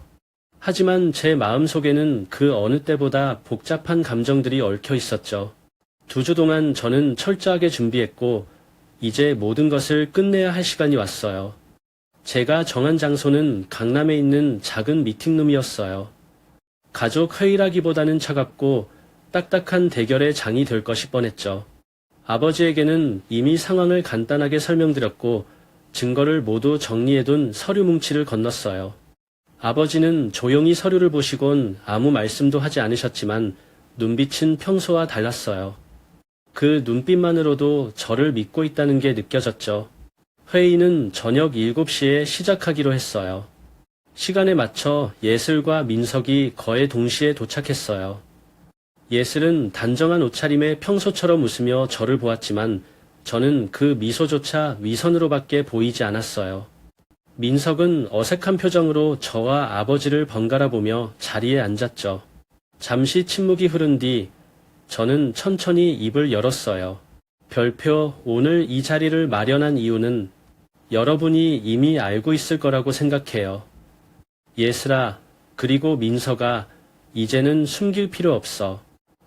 하지만 제 마음속에는 그 어느 때보다 복잡한 감정들이 얽혀 있었죠. 2주 동안 저는 철저하게 준비했고, 이제 모든 것을 끝내야 할 시간이 왔어요. 제가 정한 장소는 강남에 있는 작은 미팅룸이었어요. 가족 회의라기보다는 차갑고 딱딱한 대결의 장이 될 것이 뻔했죠. 아버지에게는 이미 상황을 간단하게 설명드렸고 증거를 모두 정리해둔 서류 뭉치를 건넜어요. 아버지는 조용히 서류를 보시곤 아무 말씀도 하지 않으셨지만 눈빛은 평소와 달랐어요. 그 눈빛만으로도 저를 믿고 있다는 게 느껴졌죠. 회의는 저녁 7시에 시작하기로 했어요. 시간에 맞춰 예슬과 민석이 거의 동시에 도착했어요. 예슬은 단정한 옷차림에 평소처럼 웃으며 저를 보았지만 저는 그 미소조차 위선으로밖에 보이지 않았어요. 민석은 어색한 표정으로 저와 아버지를 번갈아 보며 자리에 앉았죠. 잠시 침묵이 흐른 뒤 저는 천천히 입을 열었어요. 별표, 오늘 이 자리를 마련한 이유는 여러분이 이미 알고 있을 거라고 생각해요. 예슬아, 그리고 민석아, 이제는 숨길 필요 없어.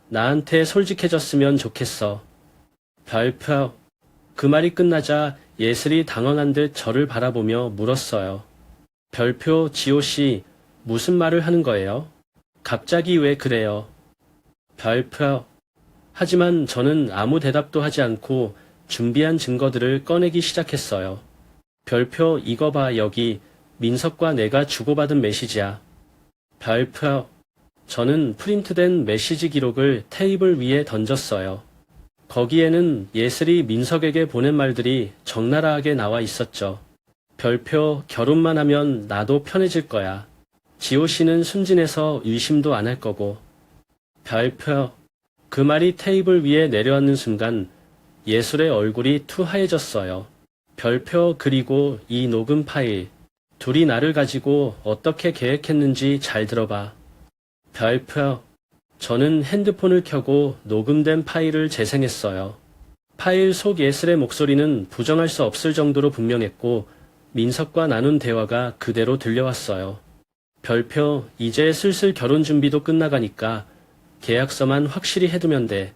나한테 솔직해졌으면 좋겠어. 별표. 그 말이 끝나자 예슬이 당황한 듯 저를 바라보며 물었어요. 별표, 지호씨, 무슨 말을 하는 거예요? 갑자기 왜 그래요? 별표. 하지만 저는 아무 대답도 하지 않고 준비한 증거들을 꺼내기 시작했어요. 별표, 이거 봐, 여기 민석과 내가 주고받은 메시지야. 별표. 저는 프린트된 메시지 기록을 테이블 위에 던졌어요. 거기에는 예슬이 민석에게 보낸 말들이 적나라하게 나와 있었죠. 별표, 결혼만 하면 나도 편해질 거야. 지호 씨는 순진해서 의심도 안 할 거고. 별표. 그 말이 테이블 위에 내려앉는 순간 예술의 얼굴이 투하해졌어요. 별표, 그리고 이 녹음 파일. 둘이 나를 가지고 어떻게 계획했는지 잘 들어봐. 별표. 저는 핸드폰을 켜고 녹음된 파일을 재생했어요. 파일 속 예슬의 목소리는 부정할 수 없을 정도로 분명했고 민석과 나눈 대화가 그대로 들려왔어요. 별표, 이제 슬슬 결혼 준비도 끝나가니까 계약서만 확실히 해두면 돼.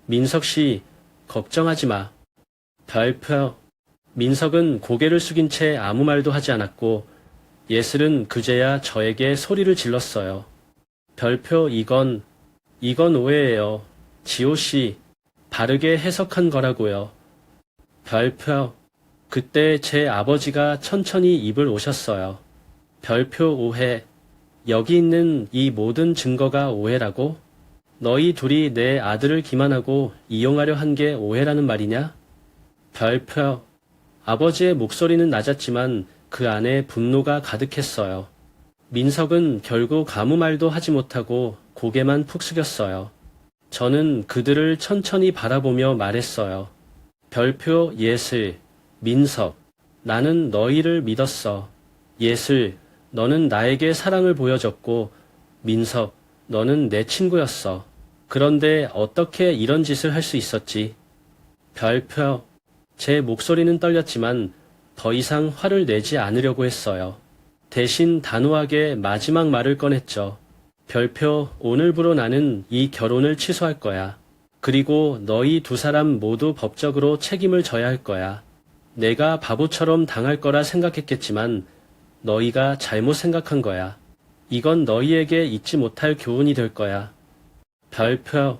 민석 씨, 걱정하지 마. 별표. 민석은 고개를 숙인 채 아무 말도 하지 않았고 예슬은 그제야 저에게 소리를 질렀어요. 별표, 이건 오해예요. 지호 씨, 바르게 해석한 거라고요. 별표. 그때 제 아버지가 천천히 입을 오셨어요. 별표, 오해. 여기 있는 이 모든 증거가 오해라고? 너희 둘이 내 아들을 기만하고 이용하려 한 게 오해라는 말이냐? 별표. 아버지의 목소리는 낮았지만 그 안에 분노가 가득했어요. 민석은 결국 아무 말도 하지 못하고 고개만 푹 숙였어요. 저는 그들을 천천히 바라보며 말했어요. 별표, 예슬, 민석, 나는 너희를 믿었어. 예슬, 너는 나에게 사랑을 보여줬고, 민석, 너는 내 친구였어. 그런데 어떻게 이런 짓을 할 수 있었지? 별표. 제 목소리는 떨렸지만 더 이상 화를 내지 않으려고 했어요. 대신 단호하게 마지막 말을 꺼냈죠. 별표, 오늘부로 나는 이 결혼을 취소할 거야. 그리고 너희 두 사람 모두 법적으로 책임을 져야 할 거야. 내가 바보처럼 당할 거라 생각했겠지만 너희가 잘못 생각한 거야. 이건 너희에게 잊지 못할 교훈이 될 거야. 별표.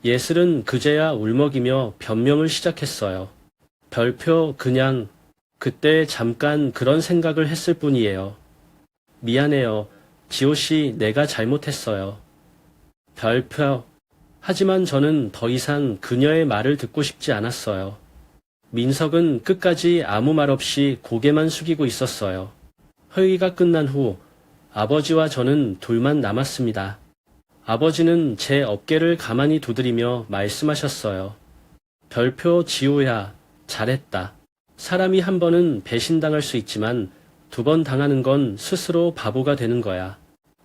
예슬은 그제야 울먹이며 변명을 시작했어요. 별표, 그냥 그때 잠깐 그런 생각을 했을 뿐이에요. 미안해요. 지호씨, 내가 잘못했어요. 별표. 하지만 저는 더 이상 그녀의 말을 듣고 싶지 않았어요. 민석은 끝까지 아무 말 없이 고개만 숙이고 있었어요. 회의가 끝난 후 아버지와 저는 둘만 남았습니다. 아버지는 제 어깨를 가만히 두드리며 말씀하셨어요. 별표 지호야, 잘했다. 사람이 한 번은 배신당할 수 있지만 두 번 당하는 건 스스로 바보가 되는 거야.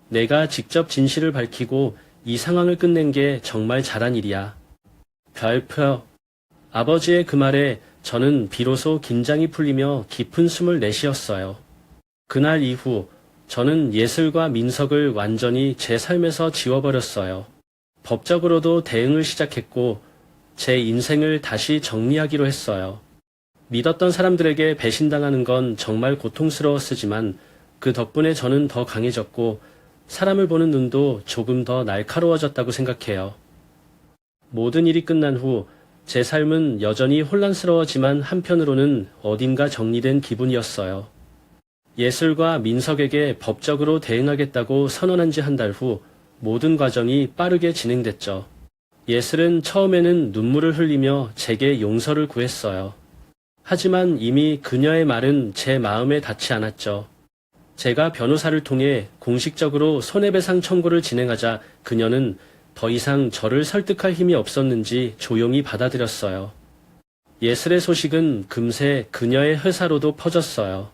내가 직접 진실을 밝히고 이 상황을 끝낸 게 정말 잘한 일이야. 별표. 아버지의 그 말에 저는 비로소 긴장이 풀리며 깊은 숨을 내쉬었어요. 그날 이후 저는 예슬과 민석을 완전히 제 삶에서 지워버렸어요. 법적으로도 대응을 시작했고 제 인생을 다시 정리하기로 했어요. 믿었던 사람들에게 배신당하는 건 정말 고통스러웠지만 그 덕분에 저는 더 강해졌고 사람을 보는 눈도 조금 더 날카로워졌다고 생각해요. 모든 일이 끝난 후 제 삶은 여전히 혼란스러웠지만 한편으로는 어딘가 정리된 기분이었어요. 예슬과 민석에게 법적으로 대응하겠다고 선언한 지 한 달 후 모든 과정이 빠르게 진행됐죠. 예슬은 처음에는 눈물을 흘리며 제게 용서를 구했어요. 하지만 이미 그녀의 말은 제 마음에 닿지 않았죠. 제가 변호사를 통해 공식적으로 손해배상 청구를 진행하자 그녀는 더 이상 저를 설득할 힘이 없었는지 조용히 받아들였어요. 예슬의 소식은 금세 그녀의 회사로도 퍼졌어요.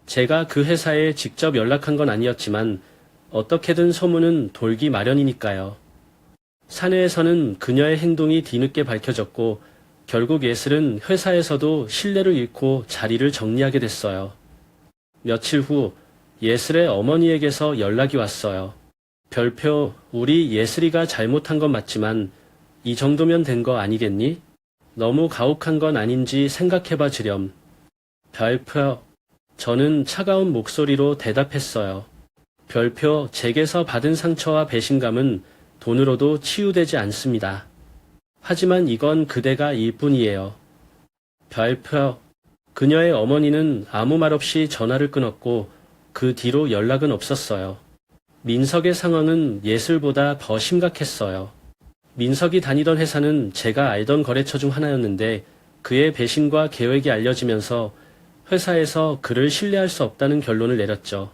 제가 그 회사에 직접 연락한 건 아니었지만 어떻게든 소문은 돌기 마련이니까요. 사내에서는 그녀의 행동이 뒤늦게 밝혀졌고 결국 예슬은 회사에서도 신뢰를 잃고 자리를 정리하게 됐어요. 며칠 후 예슬의 어머니에게서 연락이 왔어요. 별표, 우리 예슬이가 잘못한 건 맞지만 이 정도면 된 거 아니겠니? 너무 가혹한 건 아닌지 생각해봐 주렴. 별표, 저는 차가운 목소리로 대답했어요. 별표, 제게서 받은 상처와 배신감은 돈으로도 치유되지 않습니다. 하지만 이건 그대가 일뿐이에요. 별표, 그녀의 어머니는 아무 말 없이 전화를 끊었고 그 뒤로 연락은 없었어요. 민석의 상황은 예슬보다 더 심각했어요. 민석이 다니던 회사는 제가 알던 거래처 중 하나였는데 그의 배신과 계획이 알려지면서 회사에서 그를 신뢰할 수 없다는 결론을 내렸죠.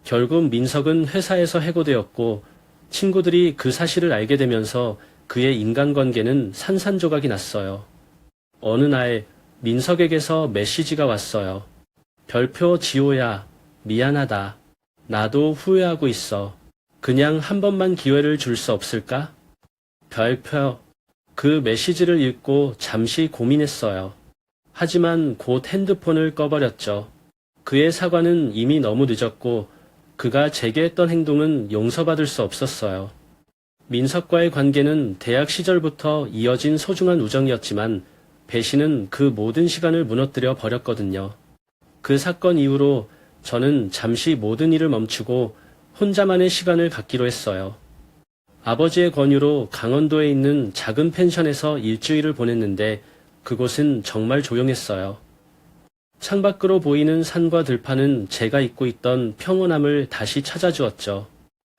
결국 민석은 회사에서 해고되었고 친구들이 그 사실을 알게 되면서 그의 인간관계는 산산조각이 났어요. 어느 날 민석에게서 메시지가 왔어요. 별표 지호야, 미안하다. 나도 후회하고 있어. 그냥 한 번만 기회를 줄 수 없을까? 별표. 그 메시지를 읽고 잠시 고민했어요. 하지만 곧 핸드폰을 꺼버렸죠. 그의 사과는 이미 너무 늦었고 그가 제게 했던 행동은 용서받을 수 없었어요. 민석과의 관계는 대학 시절부터 이어진 소중한 우정이었지만 배신은 그 모든 시간을 무너뜨려 버렸거든요. 그 사건 이후로 저는 잠시 모든 일을 멈추고 혼자만의 시간을 갖기로 했어요. 아버지의 권유로 강원도에 있는 작은 펜션에서 일주일을 보냈는데 그곳은 정말 조용했어요. 창밖으로 보이는 산과 들판은 제가 잊고 있던 평온함을 다시 찾아주었죠.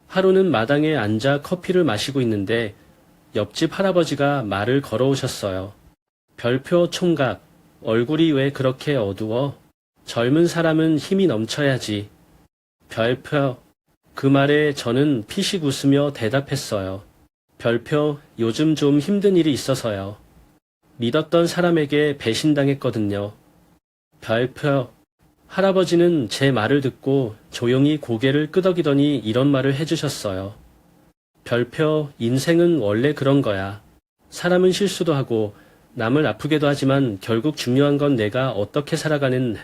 하루는 마당에 앉아 커피를 마시고 있는데 옆집 할아버지가 말을 걸어오셨어요. 별표 총각, 얼굴이 왜 그렇게 어두워? 젊은 사람은 힘이 넘쳐야지. 별표. 그 말에 저는 피식 웃으며 대답했어요. 별표, 요즘 좀 힘든 일이 있어서요. 믿었던 사람에게 배신당했거든요. 별표. 할아버지는 제 말을 듣고 조용히 고개를 끄덕이더니 이런 말을 해주셨어요. 별표, 인생은 원래 그런 거야. 사람은 실수도 하고 남을 아프게도 하지만 결국 중요한 건 내가 어떻게 살아가는.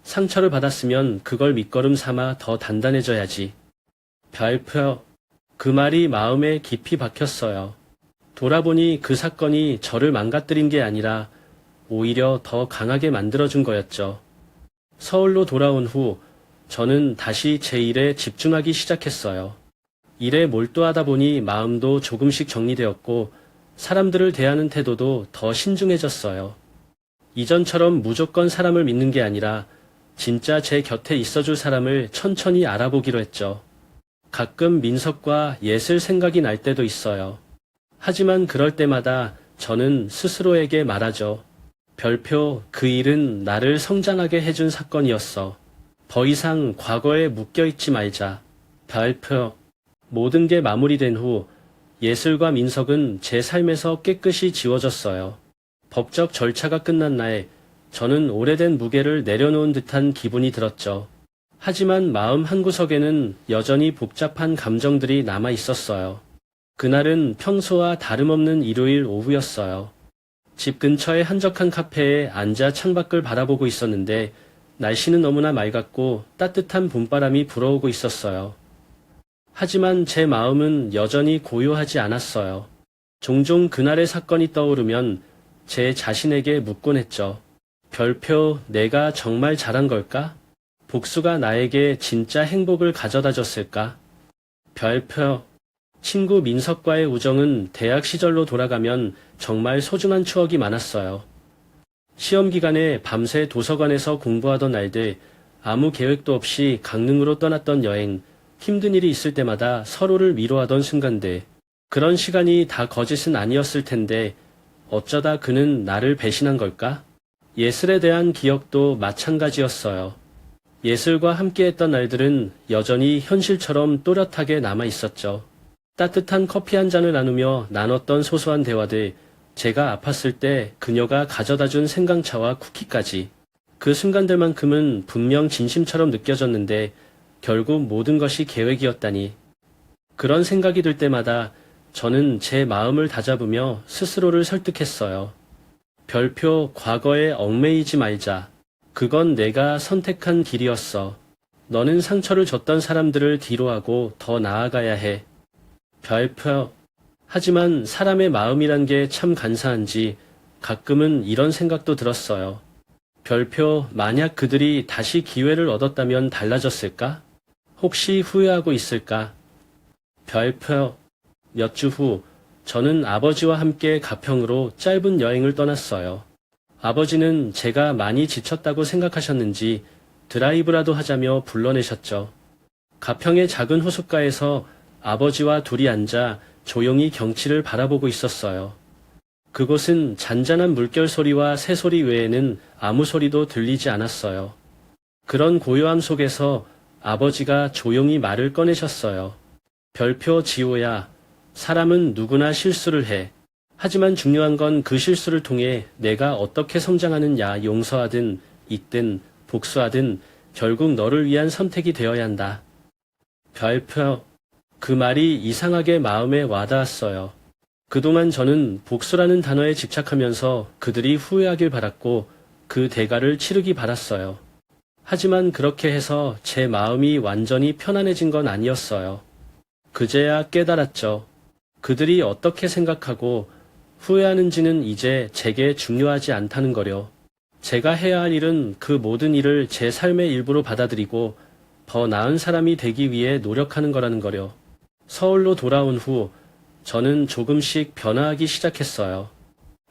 상처를 받았으면 그걸 밑거름 삼아 더 단단해져야지. 별표. 그 말이 마음에 깊이 박혔어요. 돌아보니 그 사건이 저를 망가뜨린 게 아니라 오히려 더 강하게 만들어준 거였죠. 서울로 돌아온 후 저는 다시 제 일에 집중하기 시작했어요. 일에 몰두하다 보니 마음도 조금씩 정리되었고 사람들을 대하는 태도도 더 신중해졌어요. 이전처럼 무조건 사람을 믿는 게 아니라 진짜 제 곁에 있어줄 사람을 천천히 알아보기로 했죠. 가끔 민석과 예슬 생각이 날 때도 있어요. 하지만 그럴 때마다 저는 스스로에게 말하죠. 별표, 그 일은 나를 성장하게 해준 사건이었어. 더 이상 과거에 묶여있지 말자. 별표. 모든 게 마무리된 후 예슬과 민석은 제 삶에서 깨끗이 지워졌어요. 법적 절차가 끝난 날 저는 오래된 무게를 내려놓은 듯한 기분이 들었죠. 하지만 마음 한구석에는 여전히 복잡한 감정들이 남아 있었어요. 그날은 평소와 다름없는 일요일 오후였어요. 집 근처의 한적한 카페에 앉아 창밖을 바라보고 있었는데 날씨는 너무나 맑았고 따뜻한 봄바람이 불어오고 있었어요. 하지만 제 마음은 여전히 고요하지 않았어요. 종종 그날의 사건이 떠오르면 제 자신에게 묻곤 했죠. 별표, 내가 정말 잘한 걸까? 복수가 나에게 진짜 행복을 가져다 줬을까? 별표, 친구 민석과의 우정은 대학 시절로 돌아가면 정말 소중한 추억이 많았어요. 시험 기간에 밤새 도서관에서 공부하던 날들, 아무 계획도 없이 강릉으로 떠났던 여행, 힘든 일이 있을 때마다 서로를 위로하던 순간들, 그런 시간이 다 거짓은 아니었을 텐데 어쩌다 그는 나를 배신한 걸까? 예슬에 대한 기억도 마찬가지였어요. 예슬과 함께했던 날들은 여전히 현실처럼 또렷하게 남아 있었죠. 따뜻한 커피 한 잔을 나누며 나눴던 소소한 대화들, 제가 아팠을 때 그녀가 가져다준 생강차와 쿠키까지. 그 순간들만큼은 분명 진심처럼 느껴졌는데 결국 모든 것이 계획이었다니. 그런 생각이 들 때마다 저는 제 마음을 다잡으며 스스로를 설득했어요. 별표, 과거에 얽매이지 말자. 그건 내가 선택한 길이었어. 너는 상처를 줬던 사람들을 뒤로하고 더 나아가야 해. 별표. 하지만 사람의 마음이란 게 참 간사한지 가끔은 이런 생각도 들었어요. 별표, 만약 그들이 다시 기회를 얻었다면 달라졌을까? 혹시 후회하고 있을까? 별표. 몇 주 후, 저는 아버지와 함께 가평으로 짧은 여행을 떠났어요. 아버지는 제가 많이 지쳤다고 생각하셨는지 드라이브라도 하자며 불러내셨죠. 가평의 작은 호숫가에서 아버지와 둘이 앉아 조용히 경치를 바라보고 있었어요. 그곳은 잔잔한 물결 소리와 새소리 외에는 아무 소리도 들리지 않았어요. 그런 고요함 속에서 아버지가 조용히 말을 꺼내셨어요. 별표, 지호야, 사람은 누구나 실수를 해. 하지만 중요한 건 그 실수를 통해 내가 어떻게 성장하느냐. 용서하든 잊든 복수하든 결국 너를 위한 선택이 되어야 한다. 별표. 그 말이 이상하게 마음에 와닿았어요. 그동안 저는 복수라는 단어에 집착하면서 그들이 후회하길 바랐고 그 대가를 치르기 바랐어요. 하지만 그렇게 해서 제 마음이 완전히 편안해진 건 아니었어요. 그제야 깨달았죠. 그들이 어떻게 생각하고 후회하는지는 이제 제게 중요하지 않다는 거려. 제가 해야 할 일은 그 모든 일을 제 삶의 일부로 받아들이고 더 나은 사람이 되기 위해 노력하는 거라는 거려. 서울로 돌아온 후 저는 조금씩 변화하기 시작했어요.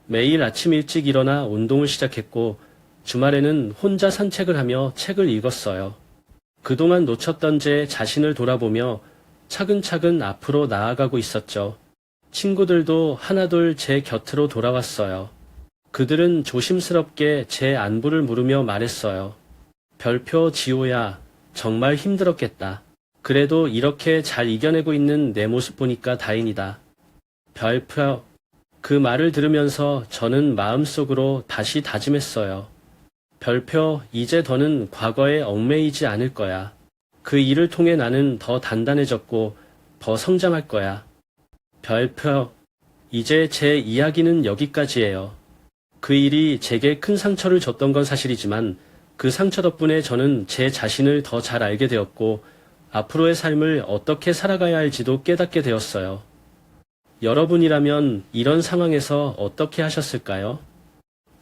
매일 아침 일찍 일어나 운동을 시작했고 주말에는 혼자 산책을 하며 책을 읽었어요. 그동안 놓쳤던 제 자신을 돌아보며 차근차근 앞으로 나아가고 있었죠. 친구들도 하나둘 제 곁으로 돌아왔어요. 그들은 조심스럽게 제 안부를 물으며 말했어요. 별표, 지호야, 정말 힘들었겠다. 그래도 이렇게 잘 이겨내고 있는 내 모습 보니까 다행이다. 별표. 그 말을 들으면서 저는 마음속으로 다시 다짐했어요. 별표, 이제 더는 과거에 얽매이지 않을 거야. 그 일을 통해 나는 더 단단해졌고 더 성장할 거야. 별표. 이제 제 이야기는 여기까지예요. 그 일이 제게 큰 상처를 줬던 건 사실이지만 그 상처 덕분에 저는 제 자신을 더 잘 알게 되었고 앞으로의 삶을 어떻게 살아가야 할지도 깨닫게 되었어요. 여러분이라면 이런 상황에서 어떻게 하셨을까요?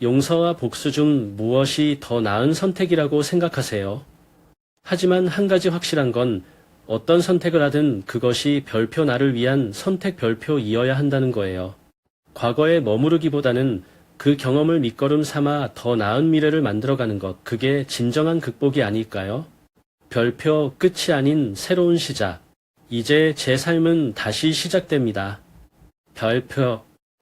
용서와 복수 중 무엇이 더 나은 선택이라고 생각하세요? 하지만 한 가지 확실한 건 어떤 선택을 하든 그것이 별표 나를 위한 선택 별표이어야 한다는 거예요. 과거에 머무르기보다는 그 경험을 밑거름 삼아 더 나은 미래를 만들어가는 것, 그게 진정한 극복이 아닐까요? 별표, 끝이 아닌 새로운 시작. 이제 제 삶은 다시 시작됩니다. 별표.